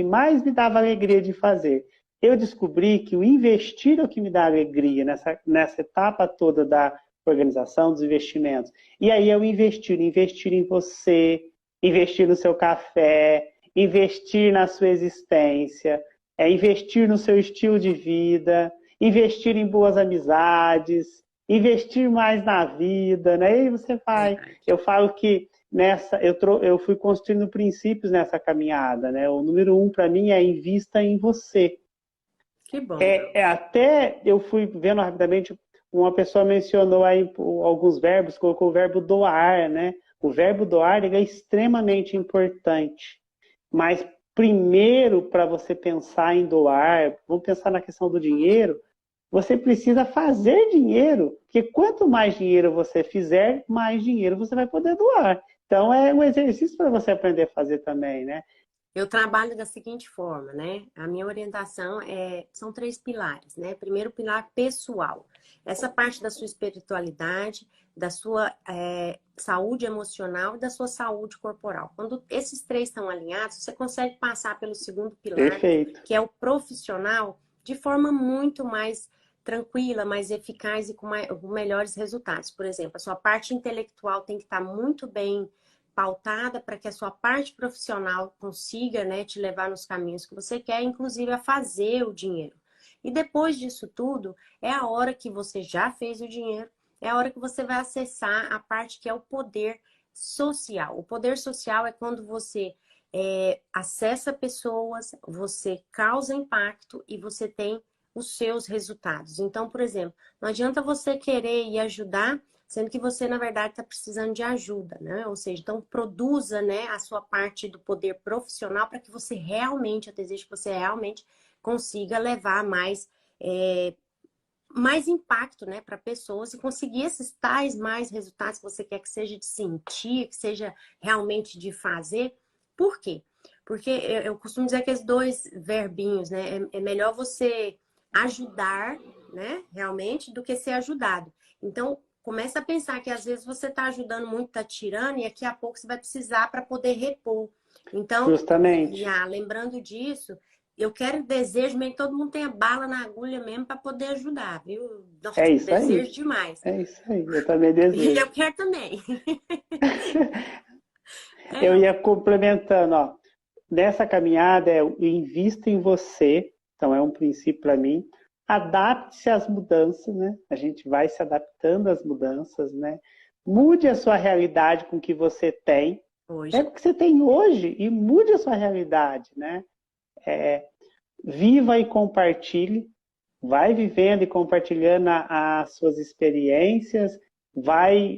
mais me dava alegria de fazer. Eu descobri que o investir é o que me dá alegria nessa etapa toda da organização dos investimentos. E aí eu investir em você, investir no seu café, investir na sua existência, investir no seu estilo de vida, investir em boas amizades, investir mais na vida, né? E aí você vai. Eu falo que eu fui construindo princípios nessa caminhada, né? O número 1 para mim é invista em você. Que bom. Até eu fui vendo rapidamente, uma pessoa mencionou aí alguns verbos, colocou o verbo doar, né? O verbo doar ele é extremamente importante. Mas primeiro, para você pensar em doar, vamos pensar na questão do dinheiro, você precisa fazer dinheiro. Porque quanto mais dinheiro você fizer, mais dinheiro você vai poder doar. Então é um exercício para você aprender a fazer também, né? Eu trabalho da seguinte forma, né? A minha orientação são 3 pilares, né? Primeiro, o pilar pessoal. Essa parte da sua espiritualidade, da sua saúde emocional e da sua saúde corporal. Quando esses 3 estão alinhados, você consegue passar pelo segundo pilar, Perfeito. Que é o profissional, de forma muito mais tranquila, mais eficaz e com melhores resultados. Por exemplo, a sua parte intelectual tem que estar muito bem pautada para que a sua parte profissional consiga, né, te levar nos caminhos que você quer, inclusive a fazer o dinheiro. E depois disso tudo, é a hora que você já fez o dinheiro, é a hora que você vai acessar a parte que é o poder social. O poder social é quando você acessa pessoas, você causa impacto e você tem os seus resultados. Então, por exemplo, não adianta você querer ir ajudar, sendo que você, na verdade, está precisando de ajuda, né? Ou seja, então produza, né, a sua parte do poder profissional para que você realmente, eu desejo que você realmente consiga levar mais impacto, né, para pessoas e conseguir esses tais mais resultados que você quer que seja de sentir, que seja realmente de fazer. Por quê? Porque eu costumo dizer aqueles dois verbinhos, né? É melhor você ajudar, né, realmente, do que ser ajudado. Então, começa a pensar que às vezes você está ajudando muito, está tirando, e daqui a pouco você vai precisar para poder repor. Então, Justamente. lembrando disso, eu quero desejo mesmo que todo mundo tenha bala na agulha mesmo para poder ajudar, viu? Nossa, É isso desejo aí. demais. É isso aí. Eu também E eu desejo. quero também. Eu É, ia complementando, ó. Nessa caminhada, eu invisto em você. Então, é um princípio para mim. Adapte-se às mudanças, né? A gente vai se adaptando às mudanças, né? Mude a sua realidade com o que você tem. hoje. Pega o que você tem hoje e mude a sua realidade, né? Viva e compartilhe. Vai vivendo e compartilhando as suas experiências, vai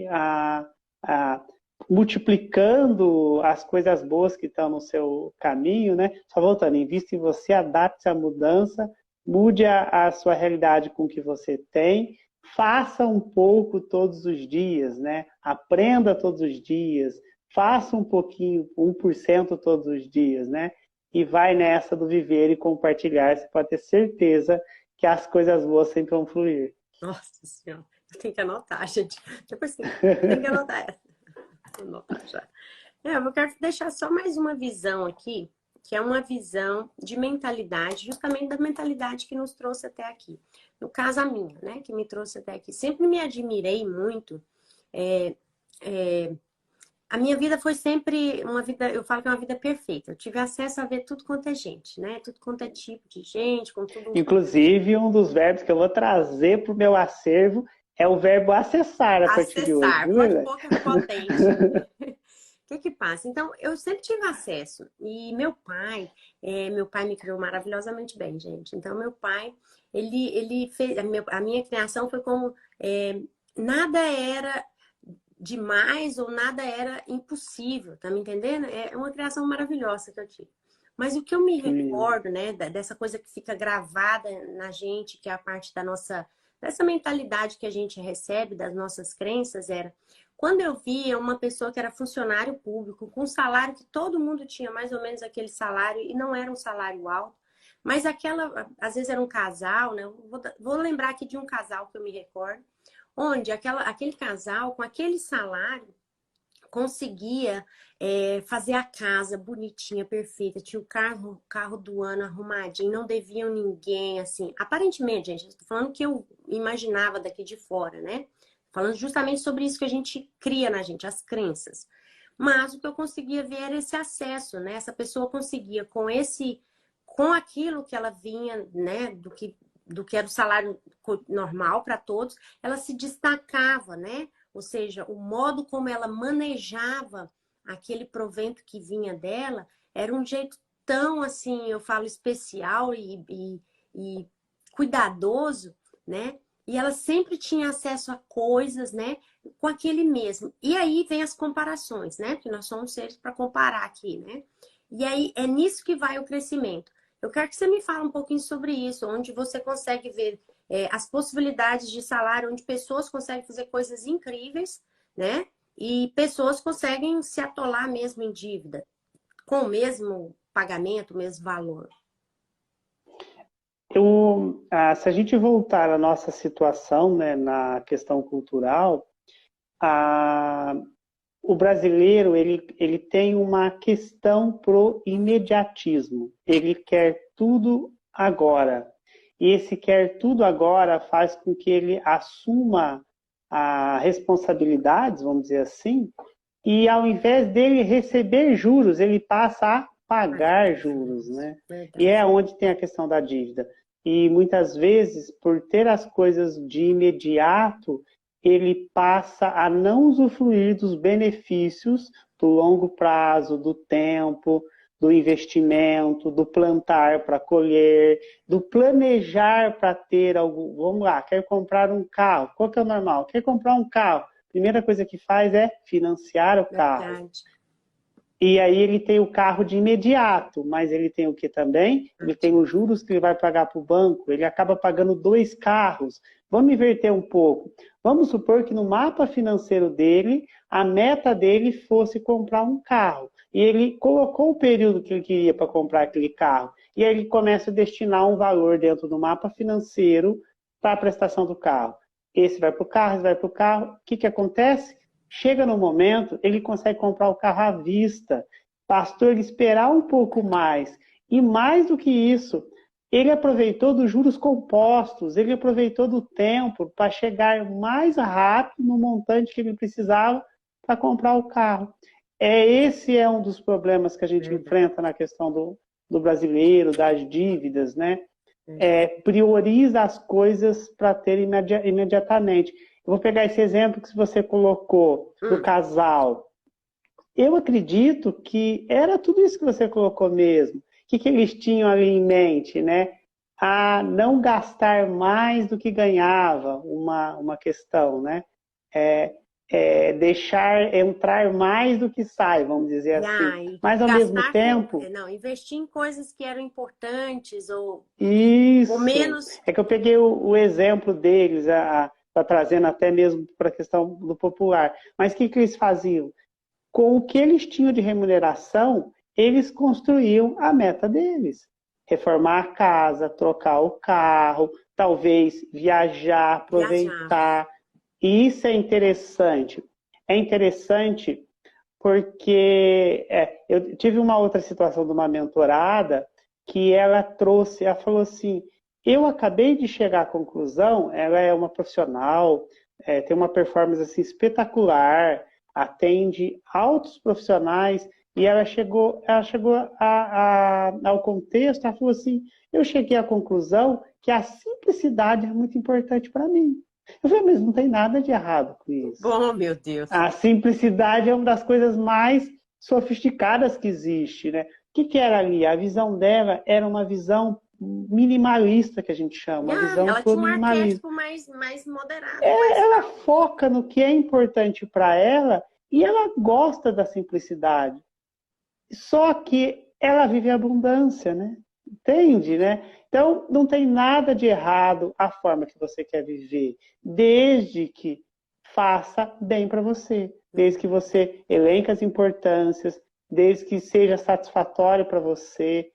multiplicando as coisas boas que estão no seu caminho, né? Só voltando, invista em você, adapte-se à mudança, mude a sua realidade com o que você tem, faça um pouco todos os dias, né? Aprenda todos os dias, faça um pouquinho, 1% todos os dias, né? E vai nessa do viver e compartilhar, você pode ter certeza que as coisas boas sempre vão fluir. Nossa Senhora, eu tenho que anotar, gente. Depois tem que anotar essa. Vou anotar já. Eu quero deixar só mais uma visão aqui, que é uma visão de mentalidade, justamente da mentalidade que nos trouxe até aqui. No caso, a minha, né, que me trouxe até aqui. Sempre me admirei muito. é, é, a minha vida foi sempre uma vida, eu falo que é uma vida perfeita. Eu tive acesso a ver tudo quanto é gente, né? Tudo quanto é tipo de gente, com tudo. Inclusive, um dos verbos que eu vou trazer para o meu acervo é o verbo acessar a partir de hoje, Acessar, viu, pode Elaine? pôr que é potente. O que que passa? Então, eu sempre tive acesso. E meu pai me criou maravilhosamente bem, gente. Então, meu pai, ele fez, a minha criação foi como nada era demais ou nada era impossível, tá me entendendo? É uma criação maravilhosa que eu tive. Mas o que eu me Que lindo. recordo, né, dessa coisa que fica gravada na gente, que é a parte dessa mentalidade que a gente recebe, das nossas crenças, era quando eu via uma pessoa que era funcionário público, com um salário que todo mundo tinha mais ou menos aquele salário, e não era um salário alto, mas às vezes era um casal, né? Vou lembrar aqui de um casal que eu me recordo, onde aquele casal, com aquele salário, conseguia fazer a casa bonitinha, perfeita, tinha o carro do ano arrumadinho, não deviam ninguém, assim. Aparentemente, gente, estou falando que eu imaginava daqui de fora, né? Falando justamente sobre isso que a gente cria na gente, as crenças. Mas o que eu conseguia ver era esse acesso, né? Essa pessoa conseguia com aquilo que ela vinha, né, do que era o salário normal para todos, ela se destacava, né? Ou seja, o modo como ela manejava aquele provento que vinha dela era um jeito tão, assim, eu falo, especial e cuidadoso, né? E ela sempre tinha acesso a coisas, né? Com aquele mesmo. E aí vem as comparações, né? Porque nós somos seres para comparar aqui, né? E aí é nisso que vai o crescimento. Eu quero que você me fale um pouquinho sobre isso, onde você consegue ver as possibilidades de salário, onde pessoas conseguem fazer coisas incríveis, né? E pessoas conseguem se atolar mesmo em dívida, com o mesmo pagamento, o mesmo valor. Se a gente voltar à nossa situação, né, na questão cultural, a, o brasileiro ele tem uma questão pro imediatismo. Ele quer tudo agora. E esse quer tudo agora faz com que ele assuma a responsabilidades, vamos dizer assim, e ao invés dele receber juros, ele passa a pagar juros, né? E é onde tem a questão da dívida. E muitas vezes, por ter as coisas de imediato, ele passa a não usufruir dos benefícios do longo prazo, do tempo, do investimento, do plantar para colher, do planejar para ter algo. Vamos lá, quer comprar um carro. Qual que é o normal? Quer comprar um carro. A primeira coisa que faz é financiar o carro. E aí ele tem o carro de imediato, mas ele tem o que também? Ele tem os juros que ele vai pagar para o banco, ele acaba pagando 2 carros. Vamos inverter um pouco. Vamos supor que no mapa financeiro dele, a meta dele fosse comprar um carro. E ele colocou o período que ele queria para comprar aquele carro. E aí ele começa a destinar um valor dentro do mapa financeiro para a prestação do carro. Esse vai para o carro, esse vai para o carro. O que acontece? Chega no momento, ele consegue comprar o carro à vista. Bastou ele esperar um pouco mais. E mais do que isso, ele aproveitou dos juros compostos, ele aproveitou do tempo para chegar mais rápido no montante que ele precisava para comprar o carro. Esse é um dos problemas que a gente enfrenta na questão do brasileiro, das dívidas, né? Prioriza as coisas para ter imediatamente. Eu vou pegar esse exemplo que você colocou do casal. Eu acredito que era tudo isso que você colocou mesmo. O que eles tinham ali em mente, né? A não gastar mais do que ganhava, uma questão, né? Deixar entrar mais do que sai, vamos dizer assim. Mas ao mesmo tempo... investir em coisas que eram importantes ou Isso. menos... É que eu peguei o exemplo deles, está trazendo até mesmo para a questão do popular. Mas o que eles faziam? Com o que eles tinham de remuneração, eles construíam a meta deles. Reformar a casa, trocar o carro, talvez viajar, aproveitar. E isso é interessante. É interessante porque eu tive uma outra situação de uma mentorada que ela falou assim, eu acabei de chegar à conclusão, ela é uma profissional, tem uma performance assim, espetacular, atende altos profissionais, e ela chegou ao contexto, ela falou assim, eu cheguei à conclusão que a simplicidade é muito importante para mim. Eu falei, mas não tem nada de errado com isso. Bom, meu Deus. A simplicidade é uma das coisas mais sofisticadas que existe, né? O que era ali? A visão dela era uma visão minimalista, que a gente chama. Uma visão ela tinha um arquétipo mais moderado. Ela foca no que é importante para ela e ela gosta da simplicidade. Só que ela vive a abundância, né? Entende, né? Então, não tem nada de errado a forma que você quer viver, desde que faça bem para você, desde que você elenque as importâncias, desde que seja satisfatório para você,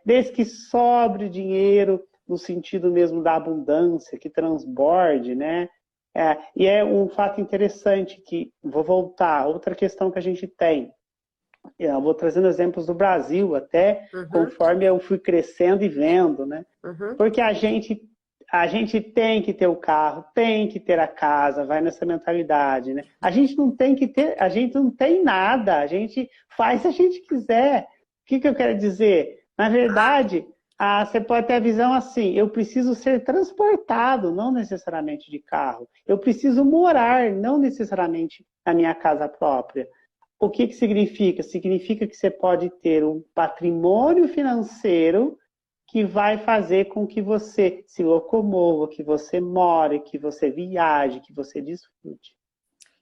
desde que sobre dinheiro no sentido mesmo da abundância, que transborde, né? E é um fato interessante que, vou voltar, outra questão que a gente tem, eu vou trazendo exemplos do Brasil até, conforme eu fui crescendo e vendo, né? Porque a gente tem que ter o carro, tem que ter a casa, vai nessa mentalidade, né? A gente não tem nada, a gente faz se a gente quiser. O que eu quero dizer? Na verdade, você pode ter a visão assim, eu preciso ser transportado, não necessariamente de carro. Eu preciso morar, não necessariamente na minha casa própria. O que significa? Significa que você pode ter um patrimônio financeiro que vai fazer com que você se locomova, que você more, que você viaje, que você desfrute.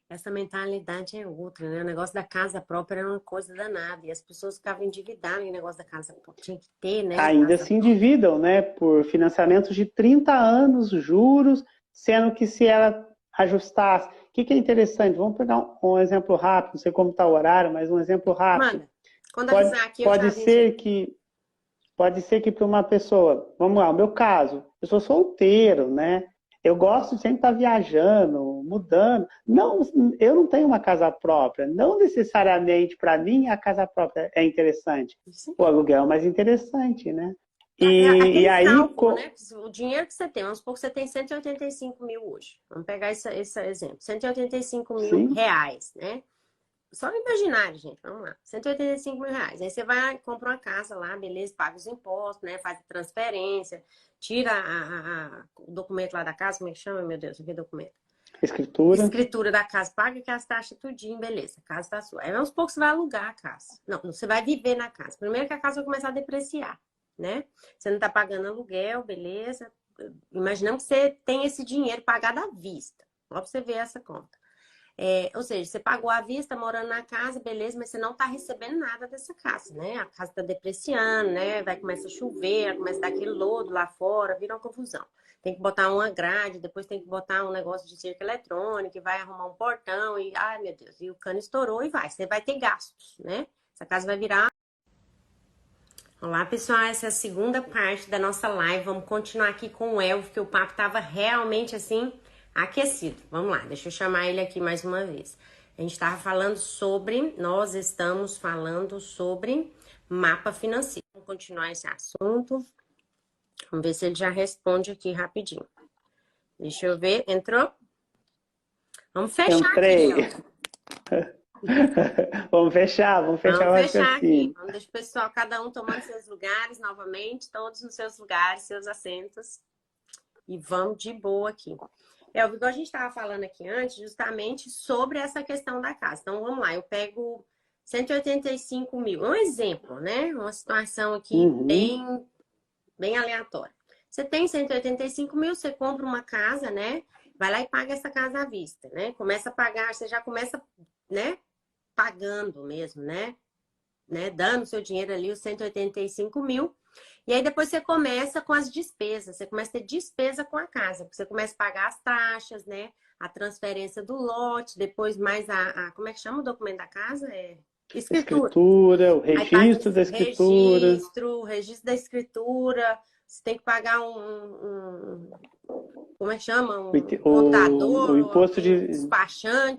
Essa mentalidade é outra, né? O negócio da casa própria era uma coisa danada. E as pessoas ficavam endividadas em negócio da casa própria. Tinha que ter, né? Ainda se endividam, né? Por financiamentos de 30 anos, juros, sendo que se ela ajustasse... O que é interessante? Vamos pegar um exemplo rápido, não sei como está o horário, mas um exemplo rápido. Manda. Quando avisar aqui, eu pode ser que para uma pessoa, vamos lá, o meu caso, eu sou solteiro, né? Eu gosto de sempre estar viajando, mudando. Não, eu não tenho uma casa própria. Não necessariamente para mim a casa própria é interessante. Sim. O aluguel é mais interessante, né? E aí, cálculo, né? O dinheiro que você tem, vamos supor que você tem 185 mil hoje. Vamos pegar esse exemplo. 185 mil reais, né? só no imaginário, gente, vamos lá, R$ 185.000. Aí você vai, compra uma casa lá, beleza, paga os impostos, né? Faz a transferência, tira o documento lá da casa, como é que chama, meu Deus, que documento? Escritura. Escritura da casa, paga que as taxas tudinho, beleza, a casa tá sua. Aí aos poucos você vai alugar a casa. Não, você vai viver na casa. Primeiro que a casa vai começar a depreciar, né? Você não tá pagando aluguel, beleza. Imaginamos que você tem esse dinheiro pagado à vista. Só pra você ver essa conta. Ou seja, você pagou à vista, morando na casa, beleza, mas você não tá recebendo nada dessa casa, né? A casa tá depreciando, né? Vai começar a chover, começa a dar aquele lodo lá fora, vira uma confusão. Tem que botar uma grade, depois tem que botar um negócio de cerca eletrônica, e vai arrumar um portão, e ai meu Deus, e o cano estourou e vai. Você vai ter gastos, né? Essa casa vai virar. Olá, pessoal, essa é a segunda parte da nossa live. Vamos continuar aqui com o Elvio, que o papo tava realmente assim aquecido. Vamos lá, deixa eu chamar ele aqui mais uma vez. Nós estamos falando sobre mapa financeiro. Vamos continuar esse assunto. Vamos ver se ele já responde aqui rapidinho. Deixa eu ver, entrou? Vamos fechar Entrei. aqui, Vamos fechar o aqui. raciocínio. Vamos deixar o pessoal, cada um tomando seus lugares novamente, todos nos seus lugares, seus assentos. E vamos de boa aqui. Igual a gente estava falando aqui antes, justamente sobre essa questão da casa. Então, vamos lá, eu pego 185 mil. Um exemplo, né? Uma situação aqui bem aleatória. Você tem 185 mil, você compra uma casa, né? Vai lá e paga essa casa à vista, né? Começa a pagar, você já começa, né? Pagando mesmo, né? Dando seu dinheiro ali, os 185 mil. E aí depois você começa com as despesas. Você começa a ter despesa com a casa. Porque você começa a pagar as taxas, né? A transferência do lote, depois mais como é que chama o documento da casa? Escritura. O registro da escritura. O registro da escritura. Você tem que pagar como é que chama? Contador, o imposto de despachante.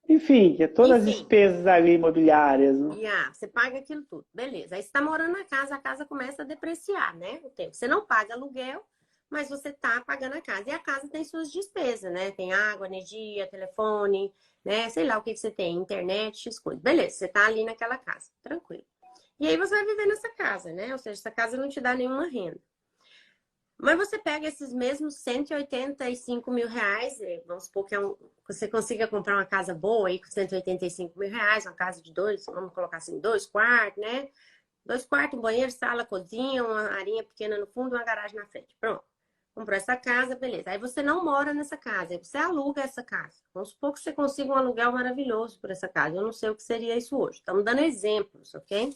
Enfim, todas as despesas ali imobiliárias. Né? Você paga aquilo tudo. Beleza. Aí você está morando na casa, a casa começa a depreciar, né? O tempo. Você não paga aluguel, mas você está pagando a casa. E a casa tem suas despesas, né? Tem água, energia, telefone, né? Sei lá o que você tem, internet, X coisas. Beleza, você está ali naquela casa, tranquilo. E aí você vai viver nessa casa, né? Ou seja, essa casa não te dá nenhuma renda. Mas você pega esses mesmos 185 mil reais, vamos supor que você consiga comprar uma casa boa aí com 185 mil reais, uma casa de vamos colocar assim, 2 quartos, né? 2 quartos, um banheiro, sala, cozinha, uma arinha pequena no fundo e uma garagem na frente. Pronto. Comprou essa casa, beleza. Aí você não mora nessa casa, aí você aluga essa casa. Vamos supor que você consiga um aluguel maravilhoso por essa casa. Eu não sei o que seria isso hoje. Estamos dando exemplos, ok?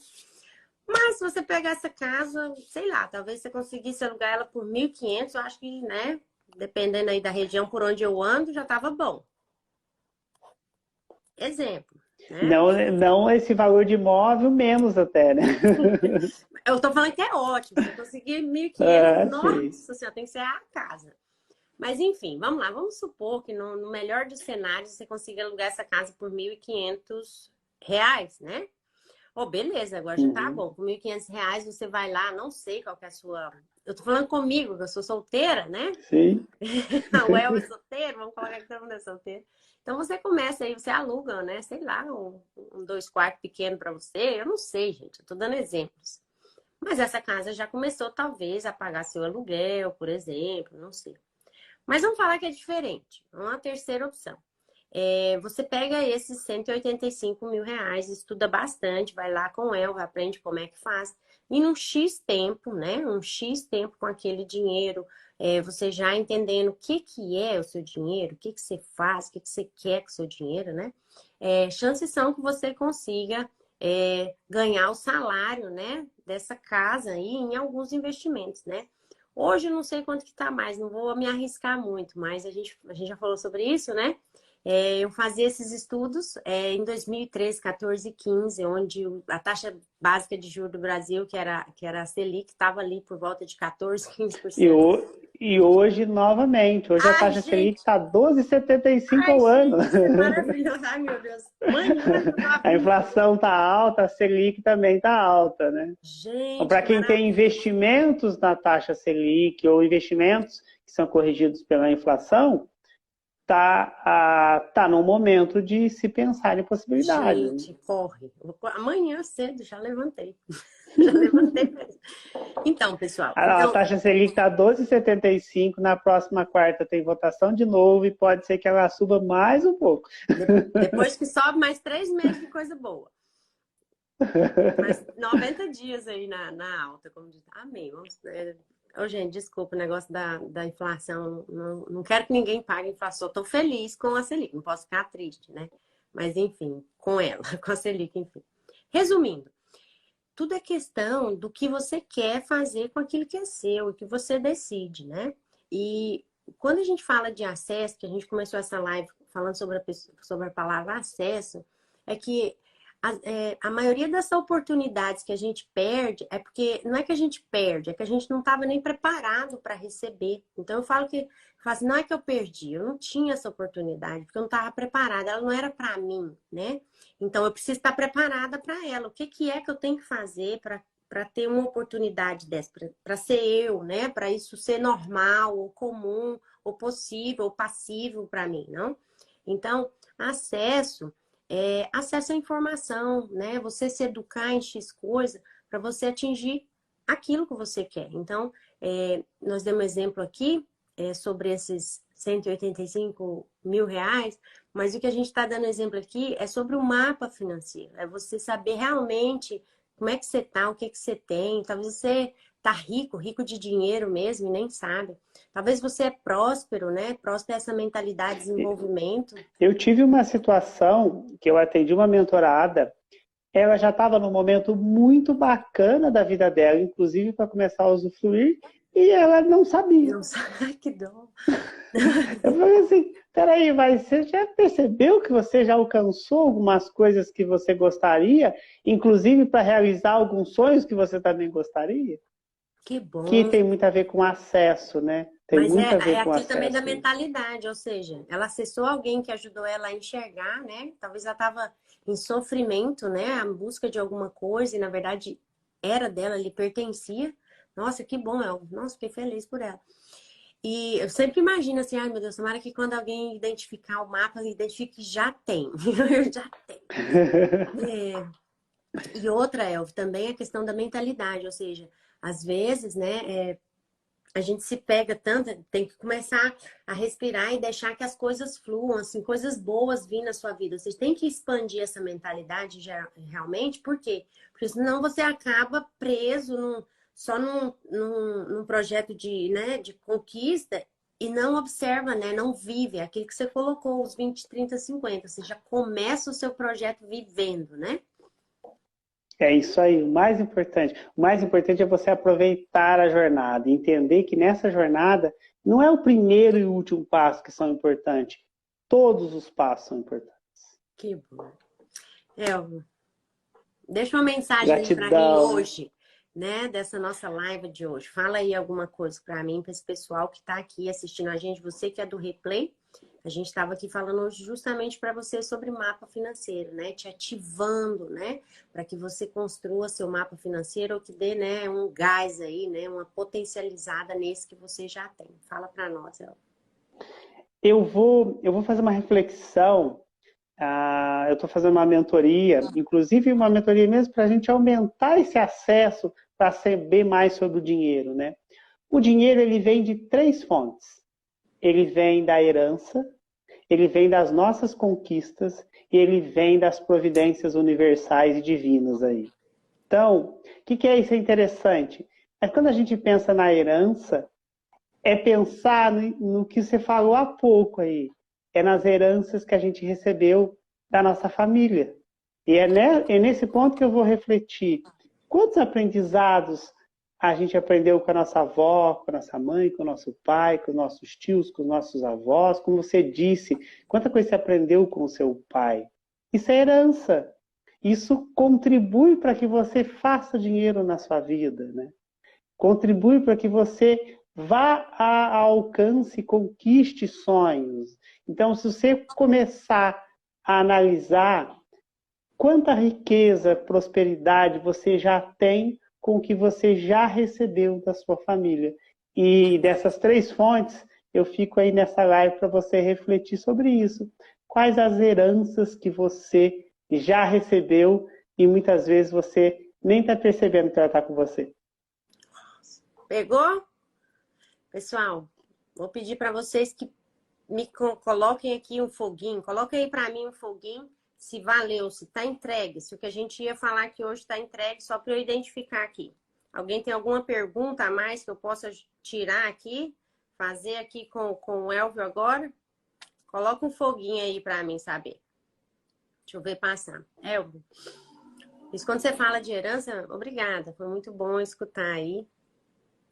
Mas se você pegar essa casa, sei lá, talvez você conseguisse alugar ela por 1.500, eu acho que, né, dependendo aí da região por onde eu ando, já tava bom. Exemplo. Né? Não esse valor de imóvel, menos até, né? Eu tô falando que é ótimo. Se eu conseguir 1.500, nossa senhora, tem que ser a casa. Mas enfim, vamos lá. Vamos supor que no melhor dos cenários você consiga alugar essa casa por R$ 1.500, né? Beleza, agora já tá bom. Com R$ 1.500 você vai lá, não sei qual que é a sua... Eu tô falando comigo, que eu sou solteira, né? Sim. O El é solteiro, vamos colocar que todo mundo é solteiro. Então você começa aí, você aluga, né? Sei lá, um 2 quartos pequeno para você. Eu não sei, gente, eu tô dando exemplos. Mas essa casa já começou, talvez, a pagar seu aluguel, por exemplo, não sei. Mas vamos falar que é diferente. Uma terceira opção. Você pega esses 185 mil reais, estuda bastante, vai lá com o Elva, aprende como é que faz. E num X tempo, né? Um X tempo com aquele dinheiro, você já entendendo o que é o seu dinheiro, o que você faz, o que você quer com o seu dinheiro, né? Chances são que você consiga ganhar o salário, né? Dessa casa aí em alguns investimentos, né? Hoje eu não sei quanto que tá mais, não vou me arriscar muito, mas a gente já falou sobre isso, né? Eu fazia esses estudos em 2013, 14 e 15, onde a taxa básica de juros do Brasil, que era a Selic, estava ali por volta de 14, 15%. E hoje, novamente, a taxa Selic está 12,75 ao ano. Isso é maravilhoso. Ai, meu Deus. A inflação está alta, a Selic também está alta, né? Gente, para quem tem investimentos na taxa Selic ou investimentos que são corrigidos pela inflação, tá num momento de se pensar em possibilidades. Gente, corre. Amanhã cedo já levantei. Já levantei mesmo. Então, pessoal. A taxa Selic está 12,75. Na próxima quarta tem votação de novo e pode ser que ela suba mais um pouco. Depois que sobe mais 3 meses de coisa boa. Mais 90 dias aí na alta, como diz. Amém. Gente, desculpa o negócio da inflação. Não quero que ninguém pague a inflação. Estou feliz com a Selic. Não posso ficar triste, né? Mas, enfim, com ela, com a Selic, enfim. Resumindo, tudo é questão do que você quer fazer com aquilo que é seu e que você decide, né? E quando a gente fala de acesso, que a gente começou essa live falando sobre a palavra acesso, é que a maioria das oportunidades que a gente perde é porque não é que a gente perde, é que a gente não estava nem preparado para receber. Então eu falo assim, não é que eu perdi, eu não tinha essa oportunidade, porque eu não estava preparada, ela não era para mim, né? Então eu preciso estar preparada para ela. O que é que eu tenho que fazer para ter uma oportunidade dessa, para ser eu, né? Para isso ser normal, ou comum, ou possível, ou passível para mim, não? Então, acesso à informação, né? Você se educar em X coisa para você atingir aquilo que você quer. Então, nós demos um exemplo aqui sobre esses R$ 185 mil, mas o que a gente está dando exemplo aqui é sobre o mapa financeiro. É você saber realmente como é que você está, o que que você tem. Talvez você tá rico de dinheiro mesmo e nem sabe. Talvez você é próspero, né? Próspero é essa mentalidade de desenvolvimento. Eu tive uma situação que eu atendi uma mentorada, ela já estava num momento muito bacana da vida dela, inclusive para começar a usufruir, e ela não sabia. Não sabe, que dó. Eu falei assim, peraí, mas você já percebeu que você já alcançou algumas coisas que você gostaria, inclusive para realizar alguns sonhos que você também gostaria? Que bom. Que tem muito a ver com acesso, né? Tem Mas muito a ver com aquilo acesso. também da mentalidade, ou seja, ela acessou alguém que ajudou ela a enxergar, né? Talvez ela estava em sofrimento, né? A busca de alguma coisa e, na verdade, era dela, lhe pertencia. Nossa, que bom, nossa, fiquei feliz por ela. E eu sempre imagino assim, ai meu Deus, tomara que quando alguém identificar o mapa, identifique que já tem. Já tem. E outra, Elv, também a questão da mentalidade, ou seja, às vezes, né, a gente se pega tanto, tem que começar a respirar e deixar que as coisas fluam, assim, coisas boas virem na sua vida. Vocês têm que expandir essa mentalidade realmente, por quê? Porque senão você acaba preso só num projeto né, de conquista e não observa, né, não vive aquilo que você colocou, os 20, 30, 50. Você já começa o seu projeto vivendo, né? É isso aí, o mais importante. O mais importante é você aproveitar a jornada, entender que nessa jornada não é o primeiro e o último passo que são importantes. Todos os passos são importantes. Que bom. Elvio, deixa uma mensagem aí para mim Gratidão. hoje, né, dessa nossa live de hoje. Fala aí alguma coisa para mim, para esse pessoal que está aqui assistindo a gente, você que é do Replay. A gente estava aqui falando hoje justamente para você sobre mapa financeiro, né? Te ativando, né? Para que você construa seu mapa financeiro ou que dê, né, um gás aí, né? Uma potencializada nesse que você já tem. Fala para nós, Elvio. Eu vou fazer uma reflexão. Eu estou fazendo uma mentoria, inclusive uma mentoria mesmo para a gente aumentar esse acesso para saber mais sobre o dinheiro, né? O dinheiro ele vem de 3 fontes. Ele vem da herança, ele vem das nossas conquistas e ele vem das providências universais e divinas aí. Então, o que é isso interessante? É quando a gente pensa na herança, é pensar no que você falou há pouco aí. É nas heranças que a gente recebeu da nossa família. E é nesse ponto que eu vou refletir. Quantos aprendizados a gente aprendeu com a nossa avó, com a nossa mãe, com o nosso pai, com os nossos tios, com os nossos avós? Como você disse, quanta coisa você aprendeu com o seu pai? Isso é herança. Isso contribui para que você faça dinheiro na sua vida, né? Contribui para que você vá a alcance, conquiste sonhos. Então, se você começar a analisar quanta riqueza, prosperidade você já tem com o que você já recebeu da sua família. E dessas 3 fontes, eu fico aí nessa live para você refletir sobre isso. Quais as heranças que você já recebeu e muitas vezes você nem está percebendo que ela está com você? Pegou? Pessoal, vou pedir para vocês que me coloquem aqui um foguinho. Coloquem aí para mim um foguinho, se valeu, se está entregue. Se o que a gente ia falar aqui hoje está entregue, só para eu identificar aqui. Alguém tem alguma pergunta a mais que eu possa tirar aqui? Fazer aqui com o Elvio agora? Coloca um foguinho aí para mim saber. Deixa eu ver passar. Elvio, isso quando você fala de herança, obrigada. Foi muito bom escutar aí.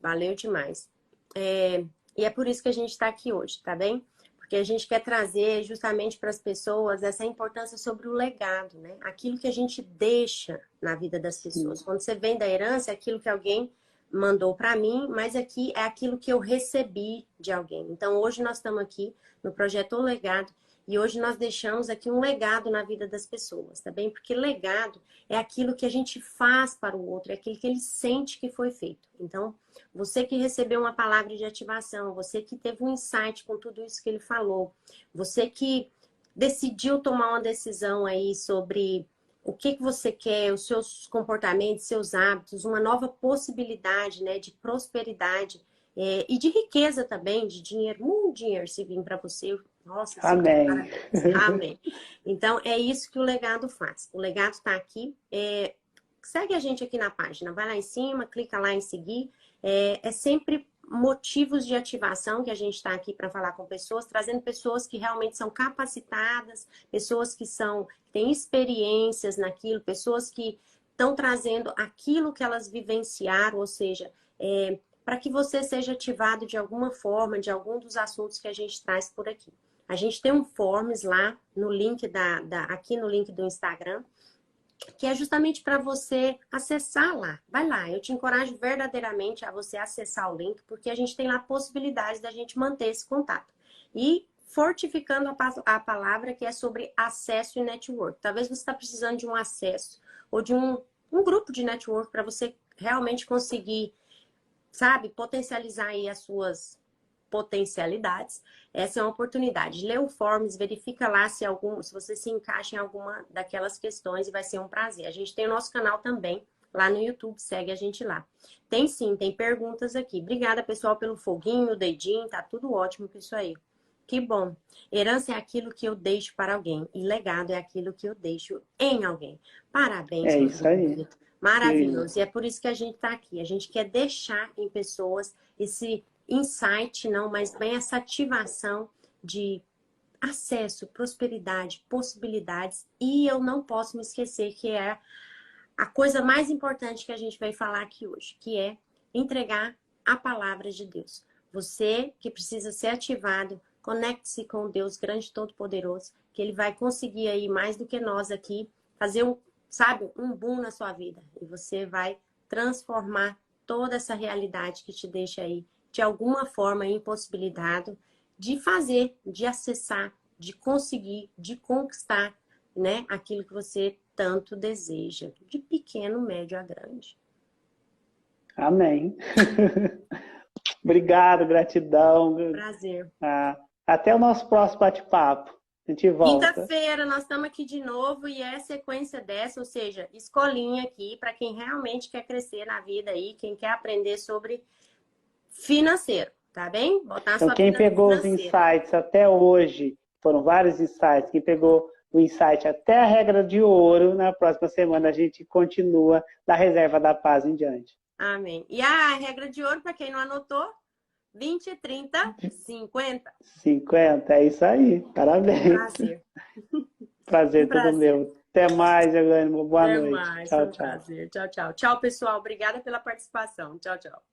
Valeu demais. E é por isso que a gente está aqui hoje, tá bem? Porque a gente quer trazer justamente para as pessoas essa importância sobre o legado, né? Aquilo que a gente deixa na vida das pessoas. Quando você vem da herança, é aquilo que alguém mandou para mim, mas aqui é aquilo que eu recebi de alguém. Então, hoje nós estamos aqui no projeto O Legado e hoje nós deixamos aqui um legado na vida das pessoas, tá bem? Porque legado é aquilo que a gente faz para o outro, é aquilo que ele sente que foi feito. Então, você que recebeu uma palavra de ativação, você que teve um insight com tudo isso que ele falou, você que decidiu tomar uma decisão aí sobre o que você quer, os seus comportamentos, seus hábitos, uma nova possibilidade, né, de prosperidade e de riqueza também, de dinheiro, muito dinheiro se vir para você. Nossa, Amém. Amém. Então, é isso que o legado faz. O legado está aqui. Segue a gente aqui na página. Vai lá em cima, clica lá em seguir. É sempre motivos de ativação que a gente está aqui para falar com pessoas, trazendo pessoas que realmente são capacitadas, pessoas que têm experiências naquilo, pessoas que estão trazendo aquilo que elas vivenciaram, ou seja, para que você seja ativado de alguma forma, de algum dos assuntos que a gente traz por aqui. A gente tem um forms lá no link aqui no link do Instagram, que é justamente para você acessar lá. Vai lá, eu te encorajo verdadeiramente a você acessar o link, porque a gente tem lá possibilidades da gente manter esse contato. E fortificando a palavra que é sobre acesso e network. Talvez você está precisando de um acesso ou de um grupo de network para você realmente conseguir, sabe, potencializar aí as suas potencialidades. Essa é uma oportunidade. Lê o Forms, verifica lá se você se encaixa em alguma daquelas questões e vai ser um prazer. A gente tem o nosso canal também lá no YouTube, segue a gente lá. Tem sim, tem perguntas aqui. Obrigada, pessoal, pelo foguinho, o dedinho, tá tudo ótimo com isso aí. Que bom. Herança é aquilo que eu deixo para alguém e legado é aquilo que eu deixo em alguém. Parabéns, É meu isso aí. maravilhoso. E é por isso que a gente está aqui. A gente quer deixar em pessoas esse insight, não, mas bem essa ativação de acesso, prosperidade, possibilidades. E eu não posso me esquecer que é a coisa mais importante que a gente vai falar aqui hoje, que é entregar a palavra de Deus. Você que precisa ser ativado, conecte-se com o Deus grande e todo-poderoso, que Ele vai conseguir aí, mais do que nós aqui, fazer um boom na sua vida. E você vai transformar toda essa realidade que te deixa aí, de alguma forma, impossibilitado de fazer, de acessar, de conseguir, de conquistar, né, aquilo que você tanto deseja, de pequeno, médio a grande. Amém. Obrigado, gratidão. Prazer. Até o nosso próximo bate-papo. A gente volta. Quinta-feira nós estamos aqui de novo e é sequência dessa, ou seja, escolinha aqui para quem realmente quer crescer na vida aí, quem quer aprender sobre financeiro, tá bem? Botar então, sua quem pegou financeira. os insights até hoje, foram vários insights, quem pegou o insight até a regra de ouro, na próxima semana a gente continua da reserva da paz em diante. Amém. E a regra de ouro, para quem não anotou, 20, 30, 50. 50, é isso aí. Parabéns. Prazer. Prazer todo meu. Até mais, Elaine. Boa noite. Mais. Tchau, Um tchau. prazer. Tchau, tchau. Tchau, pessoal. Obrigada pela participação. Tchau, tchau.